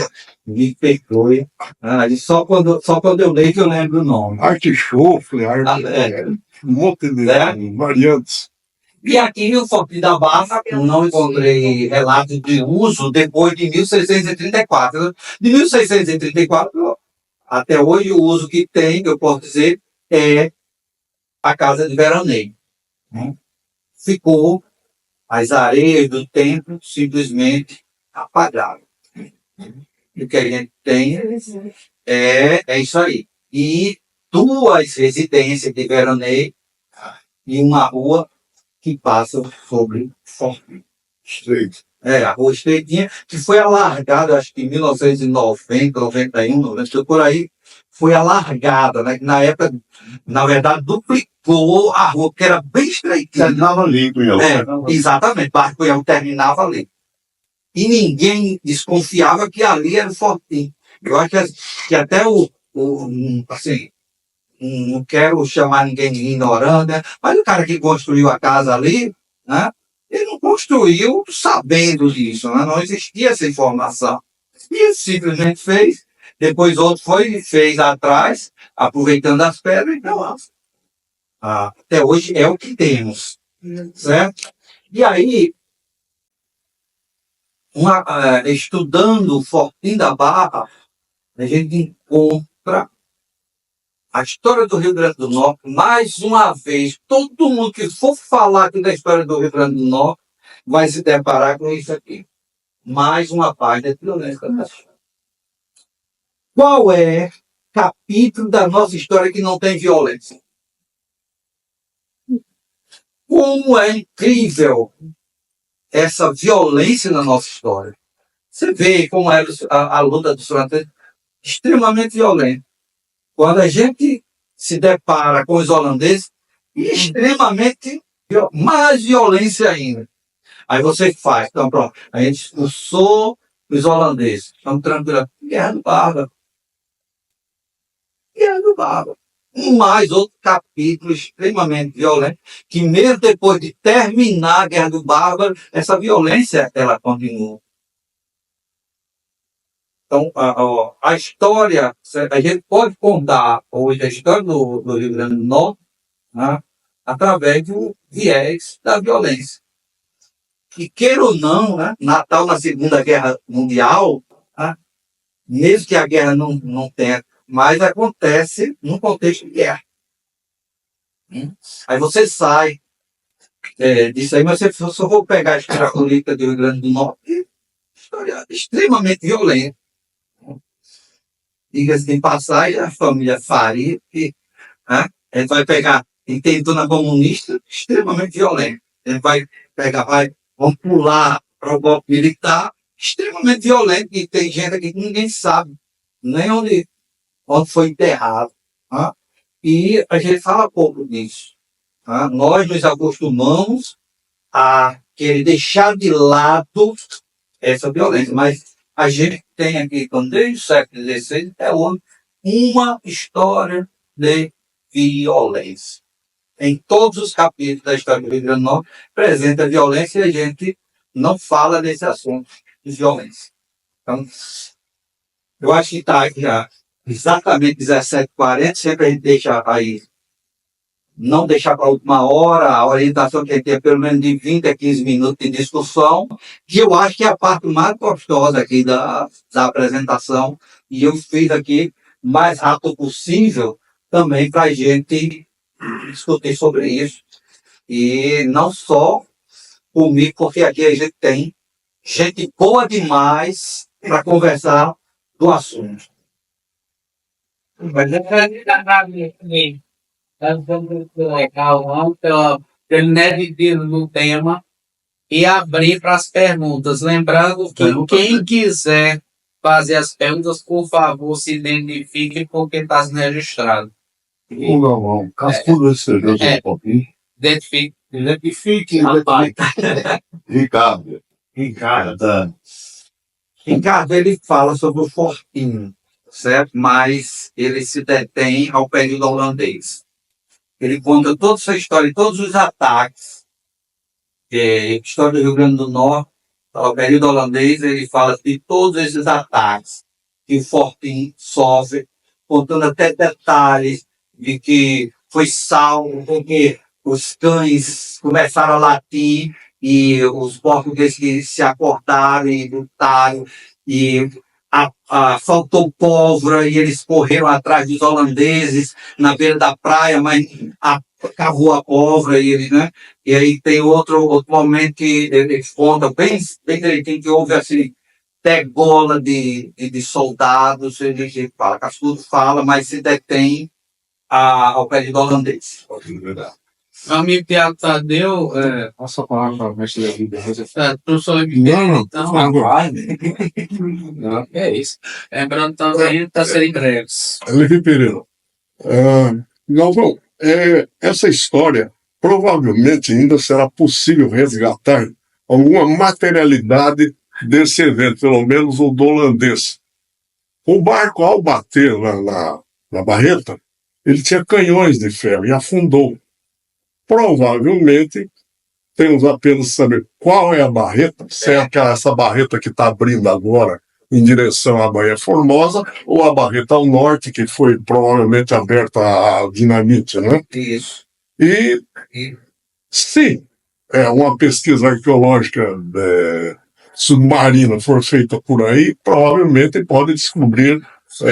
Me perdoe. Só quando eu leio que eu lembro o nome. Artichofle, um monte de variantes. E aqui no Fortim da Barra não encontrei relatos de uso depois de 1634. De 1634 até hoje, o uso que tem, que eu posso dizer, é a casa de veraneio. Ficou as areias do templo simplesmente apagaram. O que a gente tem é isso aí. E 2 residências de veraneio e uma rua que passa sobre Fortim. Estreito. A rua estreitinha, que foi alargada, acho que em 1990, 91, 90, por aí, foi alargada, né? Na época, na verdade, duplicou a rua, que era bem estreitinha. Terminava ali, Cunhaú. Exatamente, Barra Cunhaú terminava ali. E ninguém desconfiava que ali era o Fortim. Eu acho que até assim, não quero chamar ninguém de ignorante, né? Mas o cara que construiu a casa ali, né? Ele não construiu sabendo disso, né? Não existia essa informação. E ele simplesmente fez, depois outro foi e fez atrás, aproveitando as pedras, então até hoje é o que temos. Certo? E aí, estudando o Fortim da Barra, a gente encontra a história do Rio Grande do Norte. Mais uma vez, todo mundo que for falar aqui da história do Rio Grande do Norte vai se deparar com isso aqui. Mais uma página de violência. Qual é capítulo da nossa história que não tem violência? Como é incrível essa violência na nossa história. Você vê como era a luta dos franceses, extremamente violenta. Quando a gente se depara com os holandeses, extremamente mais violência ainda. Aí você faz, então pronto, a gente expulsou os holandeses, estamos tranquilos. Guerra do Bárbaro. Guerra do Bárbaro. Mais outro capítulo extremamente violento, que mesmo depois de terminar a Guerra do Bárbaro, essa violência ela continua. Então, a história, a gente pode contar hoje a história do Rio Grande do Norte, né, através do viés da violência. Que, queira ou não, né, Natal na Segunda Guerra Mundial, né, mesmo que a guerra não tenha, mas acontece num contexto de guerra. Aí você sai disso aí, mas se eu só vou pegar a história política do Rio Grande do Norte, história extremamente violenta. Diga-se de passagem, a família Faria, que a gente vai pegar intentona comunista, extremamente violenta. A gente vai pegar, vamos pular para o golpe militar, extremamente violento, e tem gente aqui que ninguém sabe nem onde foi enterrado. Tá? E a gente fala pouco disso. Tá? Nós nos acostumamos a querer deixar de lado essa violência, mas a gente tem aqui, desde o século XVI até hoje, uma história de violência. Em todos os capítulos da história do Rio Grande do Norte, apresenta violência e a gente não fala desse assunto de violência. Então, eu acho que está aqui já exatamente 17h40, sempre a gente deixa aí, não deixar para a última hora, a orientação que a gente tem pelo menos de 20 a 15 minutos de discussão, que eu acho que é a parte mais gostosa aqui da apresentação, e eu fiz aqui o mais rápido possível também para a gente discutir sobre isso. E não só comigo, porque aqui a gente tem gente boa demais para conversar do assunto. Mas legal, não, pelo nerdismo do tema e abrir para as perguntas. Lembrando que quem quiser fazer as perguntas, por favor, se identifique porque está sendo registrado. Não. Cascudo esse É. Identifique, rapaz. Ricardo. Ricardo, ele fala sobre o Fortim, certo? Mas ele se detém ao período holandês. Ele conta toda essa história, todos os ataques. História do Rio Grande do Norte, ao período holandês, ele fala de todos esses ataques que o Fortim sofre, contando até detalhes de que foi salvo, porque os cães começaram a latir e os portugueses que se acordaram e lutaram e faltou pólvora e eles correram atrás dos holandeses na beira da praia, mas acabou a pólvora e eles, né? E aí tem outro momento que eles contam bem direitinho que houve assim degola de soldados, ele fala, Cascudo fala, mas se detém ao período holandês. Meu amigo Tiago Tadeu, Passa a palavra para o mestre da vida. professor Não, então, por favor. Não, é isso. Lembrando também, está sendo breves. Levi Pereira. Galvão, essa história provavelmente ainda será possível resgatar alguma materialidade desse evento, pelo menos o do holandês. O barco, ao bater na barreta, ele tinha canhões de ferro e afundou. Provavelmente, temos apenas que saber qual é a barreta, se é essa barreta que está abrindo agora em direção à Baía Formosa, ou a barreta ao norte, que foi provavelmente aberta a dinamite, né? Isso. E se uma pesquisa arqueológica submarina for feita por aí, provavelmente pode descobrir,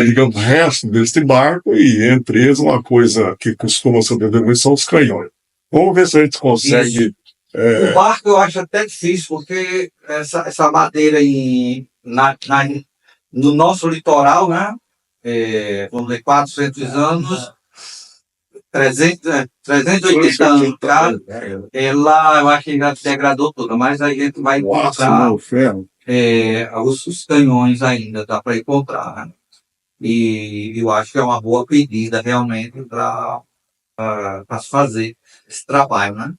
digamos, restos deste barco e, entre eles, uma coisa que costuma ser muito são os canhões. Vamos ver se a gente consegue. O barco eu acho até difícil, porque essa madeira no nosso litoral, né? Vamos dizer, 400 anos, 380 anos, cara, ela, eu acho que já degradou toda, mas a gente vai O aço, encontrar não, o ferro. os canhões ainda, dá para encontrar, né? E eu acho que é uma boa pedida realmente para se fazer esse trabalho, né?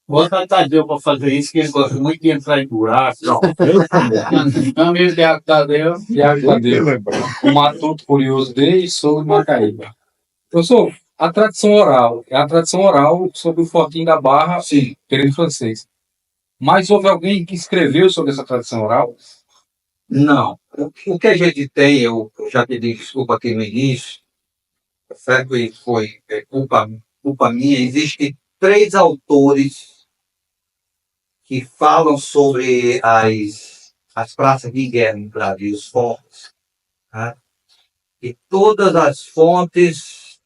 Bota Tadeu para fazer isso, que ele gosta muito de entrar em buraco. Meu amigo Thiago Tadeu, Um assunto curioso dele sobre Macaíba. Professor, a tradição oral é a tradição oral sobre o Fortinho da Barra, Sim. período francês. Mas houve alguém que escreveu sobre essa tradição oral? Não. O que a gente tem, eu já pedi desculpa aqui no início, certo? E foi culpa minha. Existem 3 autores que falam sobre as praças de guerra no Brasil, os fortes. Tá? E todas as fontes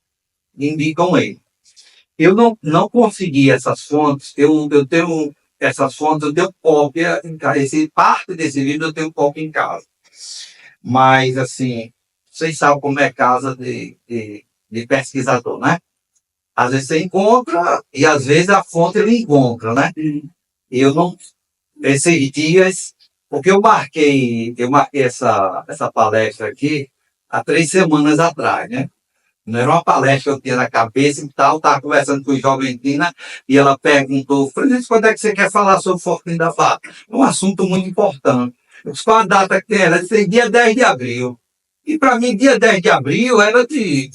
indicam ele. Eu não consegui essas fontes, eu tenho essas fontes, eu tenho cópia em casa. Parte desse livro eu tenho cópia em casa. Mas, assim, vocês sabem como é casa de pesquisador, né? Às vezes você encontra e às vezes a fonte ele encontra, né? Eu não, esses dias, porque eu marquei essa palestra aqui há 3 semanas atrás, né? Não era uma palestra que eu tinha na cabeça e tal, estava conversando com o Joventina e ela perguntou, Francisco, quando é que você quer falar sobre o Fortinho da Barra? É um assunto muito importante. Eu disse, qual a data que tem? Ela disse, dia 10 de abril. E para mim, dia 10 de abril era de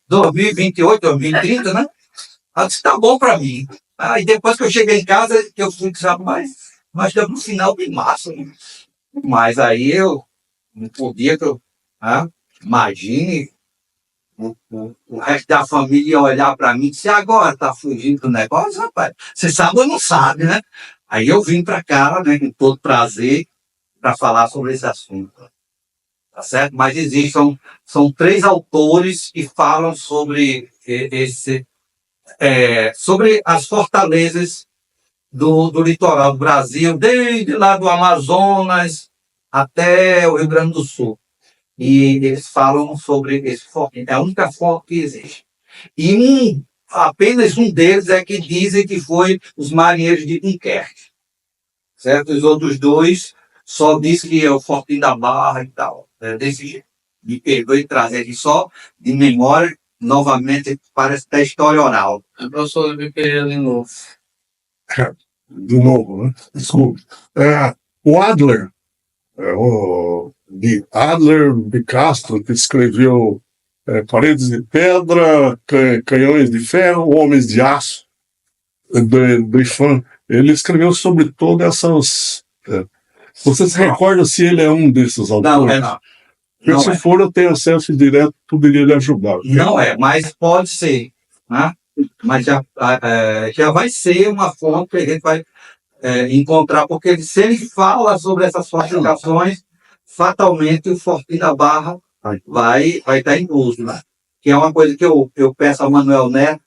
2028, 2030, né? Ela disse, tá bom para mim. Aí depois que eu cheguei em casa, que eu fui, sabe, mas estamos no final de março. Né? Mas aí eu não podia que eu... Imagine o resto da família olhar para mim e dizer, agora tá fugindo do negócio, rapaz? Você sabe ou não sabe, né? Aí eu vim para cá, né, com todo prazer, para falar sobre esse assunto. Tá certo? Mas são 3 autores que falam sobre sobre as fortalezas do litoral do Brasil, desde lá do Amazonas até o Rio Grande do Sul. E eles falam sobre esse forte. É a única forte que existe. E apenas um deles é que dizem que foi os marinheiros de Dunkerque. Certo? Os outros 2 só dizem que é o Fortinho da Barra e tal. Desse jeito. Me perdoe trazer aqui só de memória, novamente, parece da história oral. o professor Levi Pereira de novo. De novo, né? Desculpe. O Adler, de Adler de Castro, que escreveu Paredes de Pedra, Canhões de Ferro, Homens de Aço, do IFAM. Ele escreveu sobre todas essas... Você se recorda se ele é um desses autores? Não. Porque se for, eu tenho acesso direto, poderia lhe ajudar. Não é, mas pode ser. Né? Mas já vai ser uma fonte que a gente vai encontrar, porque se ele fala sobre essas fortificações, fatalmente o Fortinho da Barra vai estar incluso. Né? Que é uma coisa que eu peço ao Manuel Neto,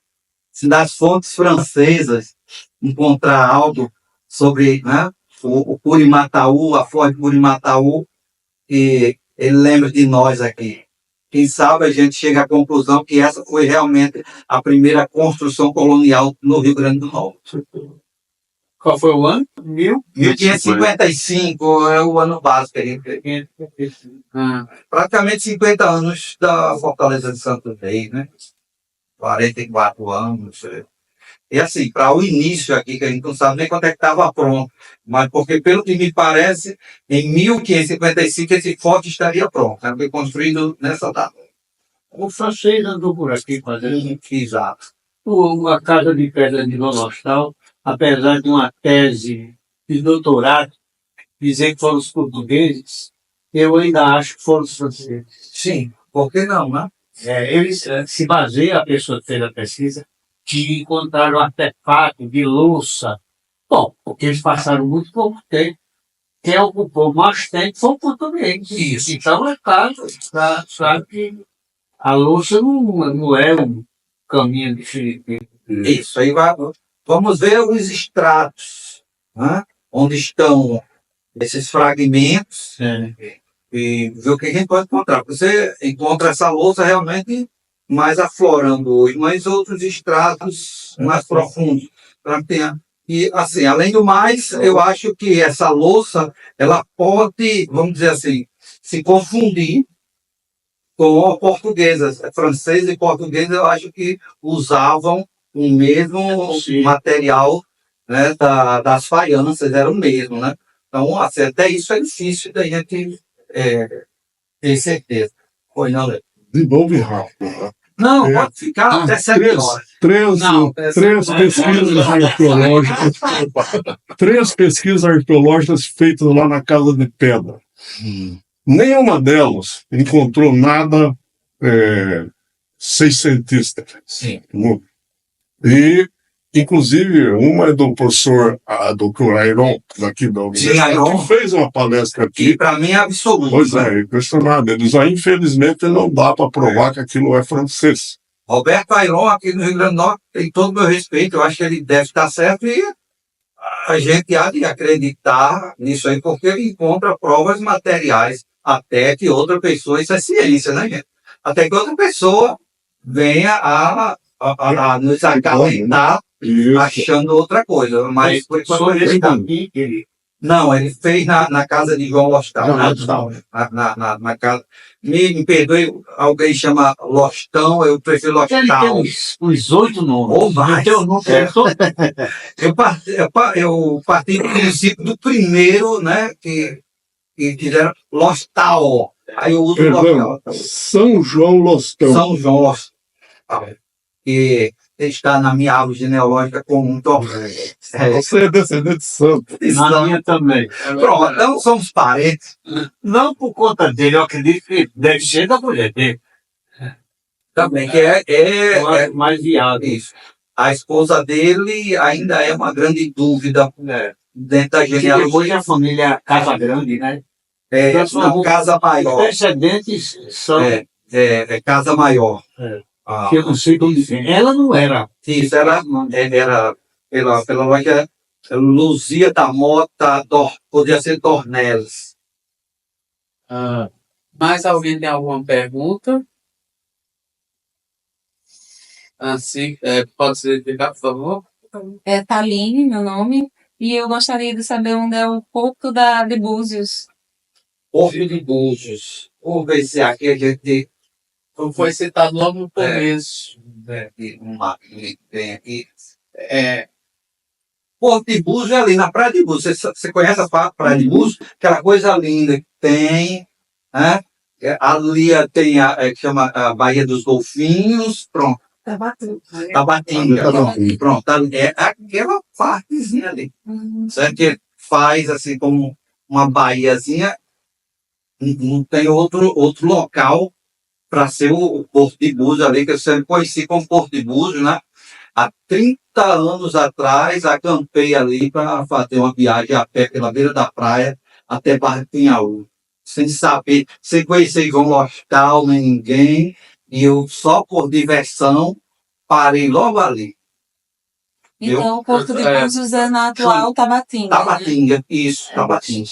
se nas fontes francesas encontrar algo sobre, né, o Curimataú, a Forte Curimataú, e ele lembra de nós aqui. Quem sabe a gente chega à conclusão que essa foi realmente a primeira construção colonial no Rio Grande do Norte. Qual foi o ano? 1555 é o ano básico. Praticamente 50 anos da Fortaleza de Santo Reis, né? 44 anos. E assim, para o início aqui, que a gente não sabe nem quando é que estava pronto, mas porque, pelo que me parece, em 1555 esse forte estaria pronto, né? Foi construído nessa data. O francês andou por aqui fazendo Exato. uma casa de pedra de Nostal, apesar de uma tese de doutorado dizer que foram os portugueses, eu ainda acho que foram os franceses. Sim, por que não, né? Eles se baseiam, a pessoa que fez a pesquisa, que encontraram artefato de louça Bom, porque eles passaram muito pouco tempo. Quem ocupou mais tempo foi o português. Isso. Então, é claro, sabe que a louça não é um caminho definitivo. Isso, aí vamos ver os estratos, né? Onde estão esses fragmentos e ver o que a gente pode encontrar. Você encontra essa louça realmente mais aflorando hoje, mas outros estratos mais profundos. Pra que tenha- E, assim, além do mais, eu acho que essa louça, ela pode, vamos dizer assim, se confundir com a portuguesa. Francês e português, eu acho que usavam o mesmo Sim. material, né, das faianças, era o mesmo, né? Então, assim, até isso é difícil da gente ter certeza. Pois não, Lê? Desenvolve rápido. Né? Não, É. pode ficar até 7 horas. Não, Três pesquisas arqueológicas. Três pesquisas arqueológicas feitas lá na Casa de Pedra. Nenhuma delas encontrou nada seiscentista. Sim. E, inclusive, uma é do professor Dr. Ayron, daqui da universidade, Ayron. que fez uma palestra Que aqui. para mim é absoluto. Pois né? é, impressionado. Eles, infelizmente, não dá para provar que aquilo é francês. Roberto Ayron, aqui no Rio Grande do Norte, tem todo o meu respeito. Eu acho que ele deve estar certo e a gente há de acreditar nisso aí, porque ele encontra provas materiais até que outra pessoa, isso é ciência, né, gente? Até que outra pessoa venha a nos acalentar Isso. achando outra coisa. Mas por enquanto, Sobre esse daqui, ele não, ele fez na casa de João Lostal. João Lostal. Na casa. Me perdoe, alguém chama Lostão, eu prefiro ele tem Lostal. uns 8 nomes. Ou mais. Eu não É. sei. Eu parti do princípio do primeiro, né, que fizeram Lostal. Aí eu uso Perdão, Lostal. São João Lostão. São João Lostal. Que está na minha árvore genealógica como um torneio. Você é descendente de santo. Na minha também. Pronto, então somos parentes. Não por conta dele, eu acredito que deve ser da mulher dele. Também, que Eu acho mais viável. isso. A esposa dele ainda é uma grande dúvida dentro da Porque genealogia. depois a família Casa Grande, né? É Transformou- uma casa Os maior. descendentes são. É casa maior. É. Ah, Que eu não sei como dizer. Ela não era. isso era pela lógica Luzia da Mota, podia ser Dornelles. Mais alguém tem alguma pergunta? Assim, pode se identificar, por favor? É Taline, meu nome, e eu gostaria de saber onde é o Porto de Búzios. Porto de Búzios. Vamos ver se aqui a gente Como foi citado logo no começo. um mapa que tem aqui. Porto de Búzios é ali na Praia de Búzios. Você conhece a Praia de Búzios? Aquela coisa linda que tem, né? Ali tem que chama a Baía dos Golfinhos. Pronto. Tabatinga. Pronto. É aquela partezinha ali. Certo? Que faz assim como uma baíazinha. Não tem outro local para ser o Porto de Búzios ali, que eu sempre conheci como Porto de Búzios, né? Há 30 anos atrás, acampei ali para fazer uma viagem a pé pela beira da praia até Barra Pinhaú. Sem saber, sem conhecer João Lostal, nem ninguém. E eu, só por diversão, parei logo ali. Então, o Porto de Búzios é na atual Tabatinga. Tabatinga, isso, Tabatinga.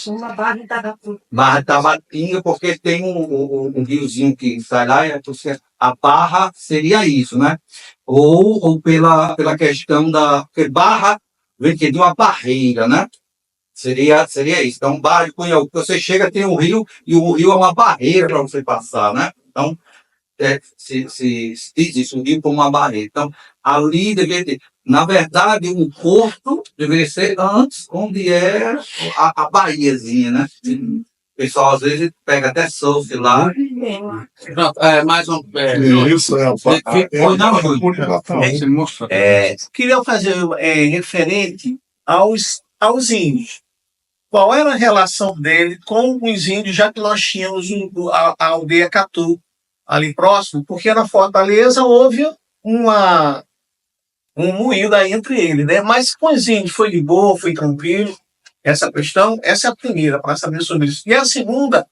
Barra Tabatinga, porque tem um riozinho que sai lá, a barra seria isso, né? Ou pela questão porque barra vem de uma barreira, né? Seria isso. Então, barra de Cunhaú, você chega, tem um rio, e o rio é uma barreira para você passar, né? Então, se diz isso, um rio como uma barreira. Então, ali deveria ter. Na verdade, um porto deveria ser antes, onde é a baíazinha, né? O pessoal, às vezes, pega até surf lá. Pronto, mais um. Isso é Queria fazer referente aos índios. Qual era a relação dele com os índios, já que nós tínhamos a aldeia Catu ali próximo? Porque na Fortaleza houve um moído aí entre eles, né? Mas com os índios foi de boa, foi tranquilo. Essa questão, essa é a primeira, para saber sobre isso. E a segunda,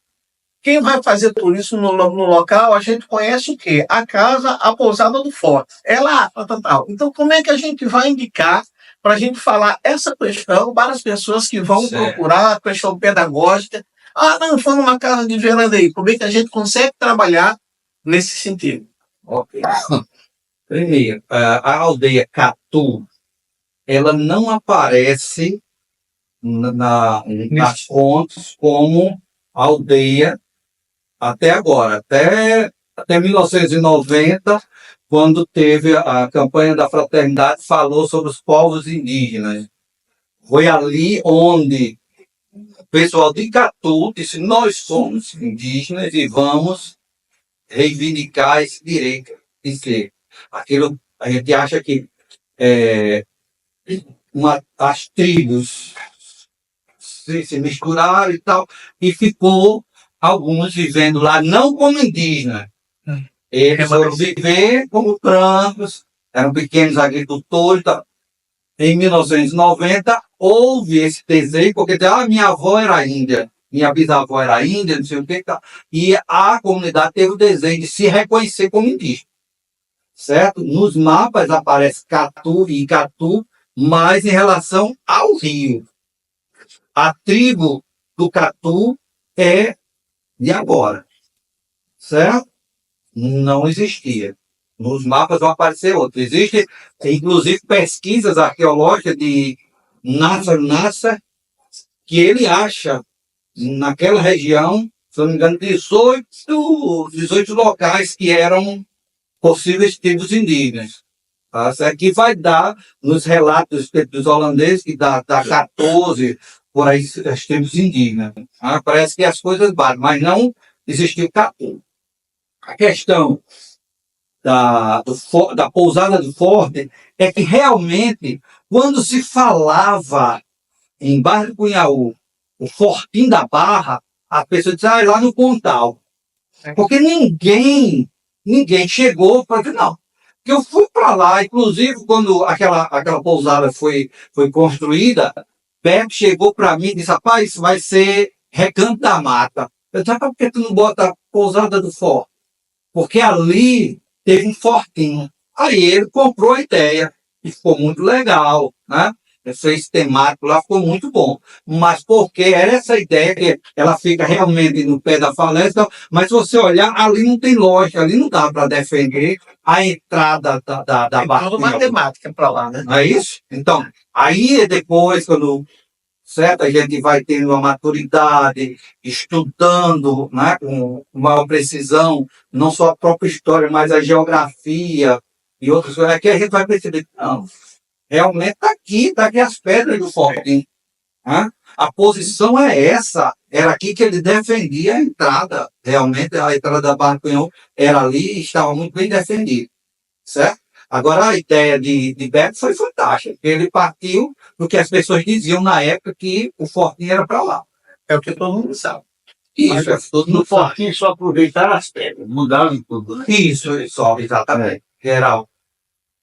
quem vai fazer turismo no local, a gente conhece o quê? A casa, a pousada do forte. É lá, tal. Então, como é que a gente vai indicar para a gente falar essa questão para as pessoas que vão Certo. procurar a questão pedagógica? Ah, não, foi numa casa de verandaí. Como é que a gente consegue trabalhar nesse sentido? Ok. Primeiro, a aldeia Catu, ela não aparece nas fontes como aldeia até agora, até 1990, quando teve a campanha da Fraternidade, falou sobre os povos indígenas. Foi ali onde o pessoal de Catu disse: nós somos indígenas e vamos reivindicar esse direito de ser. Aquilo, a gente acha que as tribos se misturaram e tal, e ficou alguns vivendo lá não como indígenas. Eles foram viver como brancos, eram pequenos agricultores. Tal. Em 1990, houve esse desejo, porque minha avó era índia, minha bisavó era índia, não sei o que, tal. E a comunidade teve o desejo de se reconhecer como indígena. Certo? Nos mapas aparece Catu e Icatu, mas em relação ao rio. A tribo do Catu é de agora. Certo? Não existia. Nos mapas vão aparecer outros. Existem, inclusive, pesquisas arqueológicas de Nasser, que ele acha, naquela região, se não me engano, 18 locais que eram possíveis tribos indígenas. Tá? Isso aqui vai dar, nos relatos dos holandeses, que dá 14, por aí, as tribos indígenas. Tá? Parece que as coisas batem, mas não existiu 14. A questão da pousada do forte é que realmente, quando se falava em Barra do Cunhaú, o Fortinho da Barra, a pessoa dizia, lá no Pontal. Porque ninguém chegou para dizer, não. Porque eu fui para lá, inclusive, quando aquela pousada foi construída, Beto chegou para mim e disse, rapaz, isso vai ser Recanto da Mata. Eu disse, por que tu não bota a pousada do forte? Porque ali teve um fortinho. Aí ele comprou a ideia e ficou muito legal, né? Esse temático lá ficou muito bom. Mas porque era essa ideia que ela fica realmente no pé da falência, mas se você olhar, ali não tem lógica, ali não dá para defender a entrada da Tem Barra toda matemática para lá, né? não é isso? Então, aí depois, quando certo, a gente vai tendo uma maturidade, estudando, né, com maior precisão, não só a própria história, mas a geografia e outras coisas, aqui a gente vai perceber, não, realmente está aqui as pedras do Fortinho. Né? A posição é essa, era aqui que ele defendia a entrada, realmente a entrada da Barra do Cunhaú era ali e estava muito bem defendida, certo? Agora, a ideia de Beto foi fantástica, porque ele partiu do que as pessoas diziam na época que o Fortinho era para lá. É o que todo mundo sabe. Isso, todo No mundo sabe. Fortinho só aproveitaram as pedras, mudaram tudo. Né? Isso, só, exatamente. Que era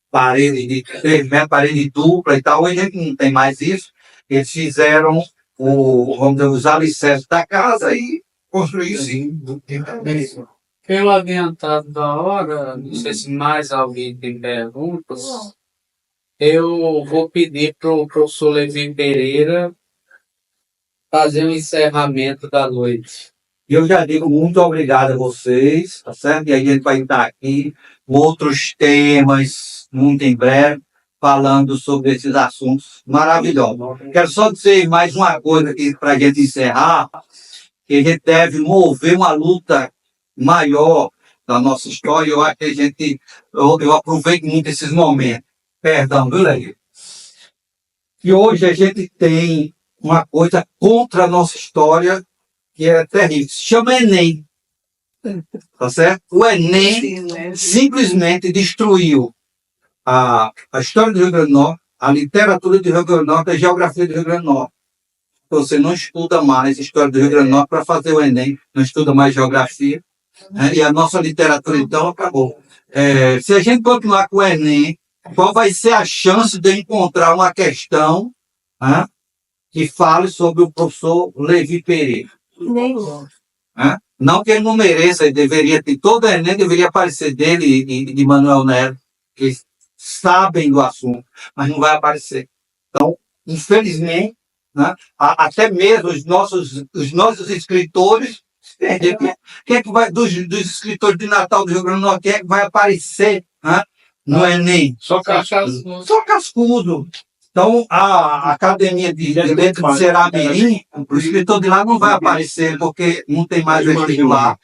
parede de 3 metros, parede dupla e tal, hoje a gente não tem mais isso. Eles fizeram vamos dizer, os alicerces da casa e construíram sim. Pelo adiantado da hora, não sei se mais alguém tem perguntas, eu vou pedir para o professor Levi Pereira fazer um encerramento da noite. E eu já digo muito obrigado a vocês, tá certo? E a gente vai estar aqui com outros temas, muito em breve, falando sobre esses assuntos maravilhosos. Quero só dizer mais uma coisa aqui para a gente encerrar, que a gente deve mover uma luta maior da nossa história. Eu acho que eu aproveito muito esses momentos. Perdão, viu, Levi? E hoje a gente tem uma coisa contra a nossa história que é terrível. Se chama Enem. Tá certo? O Enem simplesmente destruiu a história do Rio Grande do Norte, a literatura do Rio Grande do Norte, a geografia do Rio Grande do Norte. Você não estuda mais a história do Rio Grande do Norte para fazer o Enem, não estuda mais geografia. Né? E a nossa literatura, então, acabou. Se a gente continuar com o Enem, qual vai ser a chance de eu encontrar uma questão, né, que fale sobre o professor Levi Pereira? Nenhum. Né? Não que ele não mereça, ele deveria ter, todo Enem deveria aparecer dele e de Manuel Nero, que sabem do assunto, mas não vai aparecer. Então, infelizmente, né, até mesmo os nossos escritores, quem é que vai, dos escritores de Natal do Rio Grande do Norte, quem é que vai aparecer, né, no Enem? Só cascudo. Só cascudo. Então, a Academia de Letras de Ceramirim, o escritor de lá não vai aparecer, porque não tem mais vestibular.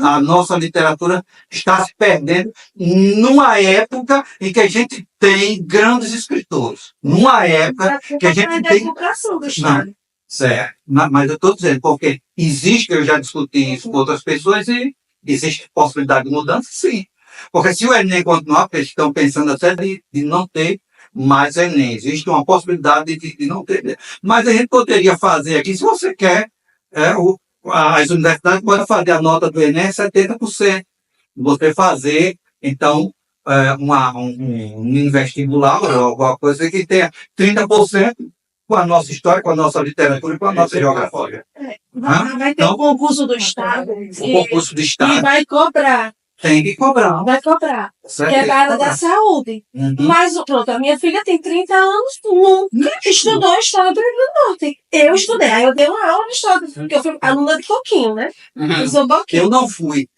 A nossa literatura está se perdendo numa época em que a gente tem grandes escritores. Numa época que a gente tem... educação do Estado. Certo. Mas eu estou dizendo, porque existe, eu já discuti isso com outras pessoas, e existe possibilidade de mudança, sim. Porque se o Enem continuar, porque eles estão pensando até de não ter mais Enem, existe uma possibilidade de não ter. Mas a gente poderia fazer aqui, se você quer, as universidades podem fazer a nota do Enem 70%. Você fazer, então, um vestibular ou alguma coisa que tenha 30% com a nossa história, com a nossa literatura e com a nossa geografia. Vai ter um concurso do Estado. O concurso do E Estado vai cobrar. tem que cobrar. Vai cobrar. Certo? Que é da área da saúde. Uhum. Mas, pronto, a minha filha tem 30 anos, nunca estudou História do Rio Grande do Norte. Eu estudei, aí eu dei uma aula de História, porque eu fui aluna de Coquinho, né? De Zoboquinho. Eu não fui.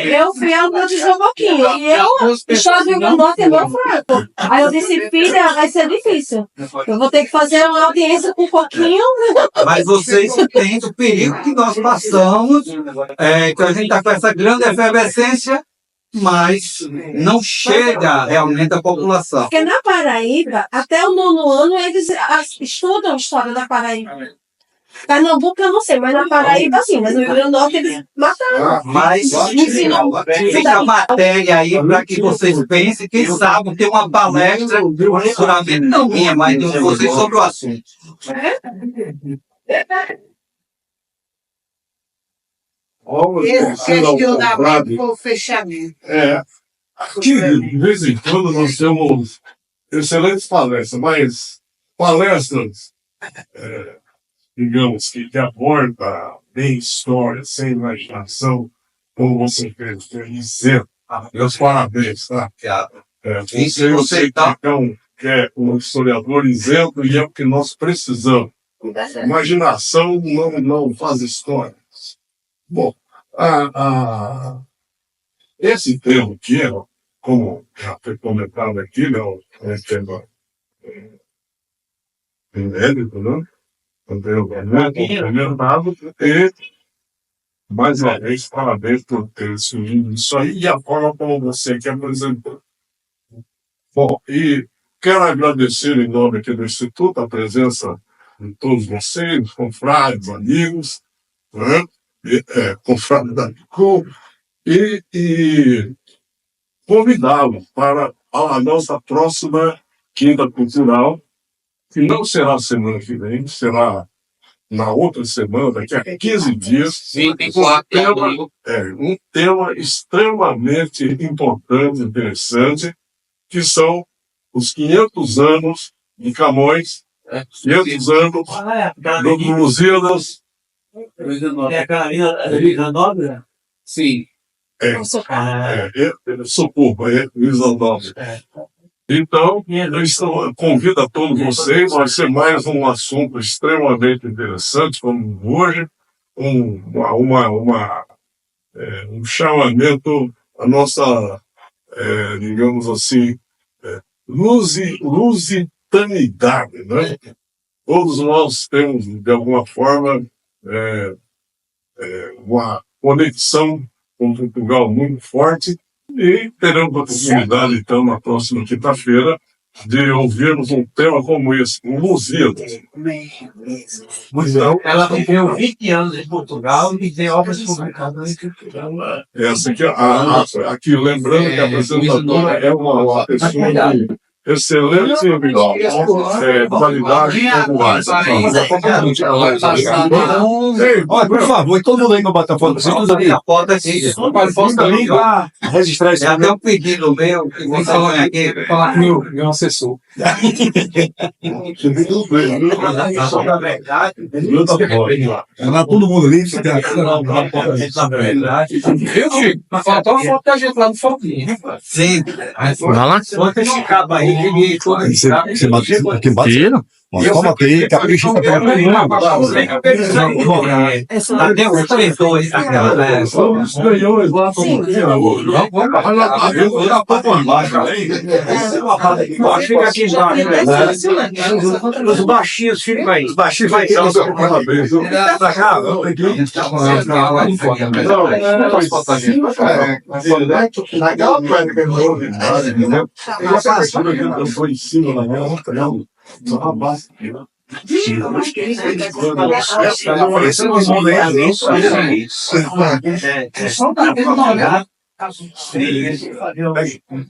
Eu fui aluna de Zoboquinho. E eu, História do Rio Grande do Norte é meu fraco. Aí eu disse, filha, vai ser difícil. Eu vou ter que fazer uma audiência com Coquinho. Mas vocês entendem o perigo que nós passamos, que a gente está com essa grande efervescência, mas não chega realmente à população. Porque na Paraíba, até o 9º ano, eles estudam História da Paraíba. Pernambuco eu não sei, mas na Paraíba sim, mas no Rio Grande do Norte eles mataram. Mas fica a matéria aí para que vocês pensem, quem sabe ter uma palestra, seguramente não minha, mas de vocês sobre o assunto. Esse questionamento com o fechamento. Aqui, de vez em quando, nós temos excelentes palestras, mas palestras, digamos, que abordam bem história, sem imaginação, como você fez, isento. Meus parabéns, tá? Você que é um historiador isento e é o que nós precisamos. Imaginação não faz história. Bom, esse termo aqui, como já foi comentado aqui, é um tema inédito, né? Comentado, e, mais uma vez, parabéns por ter surgido isso aí e a forma como você que apresentou. Bom, e quero agradecer em nome aqui do Instituto a presença de todos vocês, confrades, amigos, né? Confrades da Bicom, e convidá-lo para a nossa próxima Quinta Cultural, que não será semana que vem, será na outra semana, daqui a 15 dias. 24. Um tema extremamente importante, interessante, que são os 500 anos de Camões, 500 anos do Lusíadas. É aquela Luísa Nobre? Sim. Socorro, Luísa Nobre. Então, eu convido a todos vocês, vai ser mais um assunto extremamente interessante, como hoje, um chamamento à nossa, digamos assim, lusitanidade, né? Todos nós temos, de alguma forma, uma conexão com Portugal muito forte, e teremos a oportunidade, então, na próxima quinta-feira, de ouvirmos um tema como esse, o Lusíadas. Então, Ela viveu 20 anos em Portugal e tem obras publicadas em Portugal. essa aqui, aqui lembrando que a apresentadora é uma pessoa excelente qualidade como mais. Olha, por favor, todo mundo aí pra bater foto. A foto aqui. Registrar isso. É até um pedido meu que vou falar aqui. Falar com meu assessor. Era todo mundo ali. Eu digo, faltou uma foto da gente lá no foquinho. Sim. Vai lá. Bota esse cabo aí, liguei todo esse cabo. Aqui embaixo. Tira. Toma aí, capricha. Até os 32 daquela. Fica aqui embaixo. Os baixinhos ficam aí. Os baixinhos ficam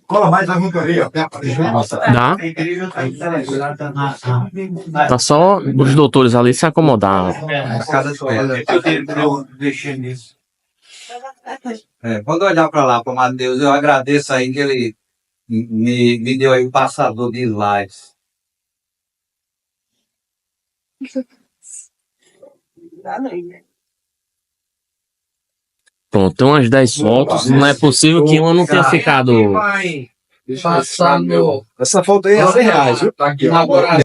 Cola mais a montaria. Dá. Tá só os doutores ali se acomodar. Quando eu olhar para lá, para o Deus, eu agradeço aí que ele me deu aí o passador de slides. Pronto, tem umas 10 fotos. Não é possível que uma não tenha ficado. Passar meu. Essa foto aí é R$100, viu? Tá aqui, namorado.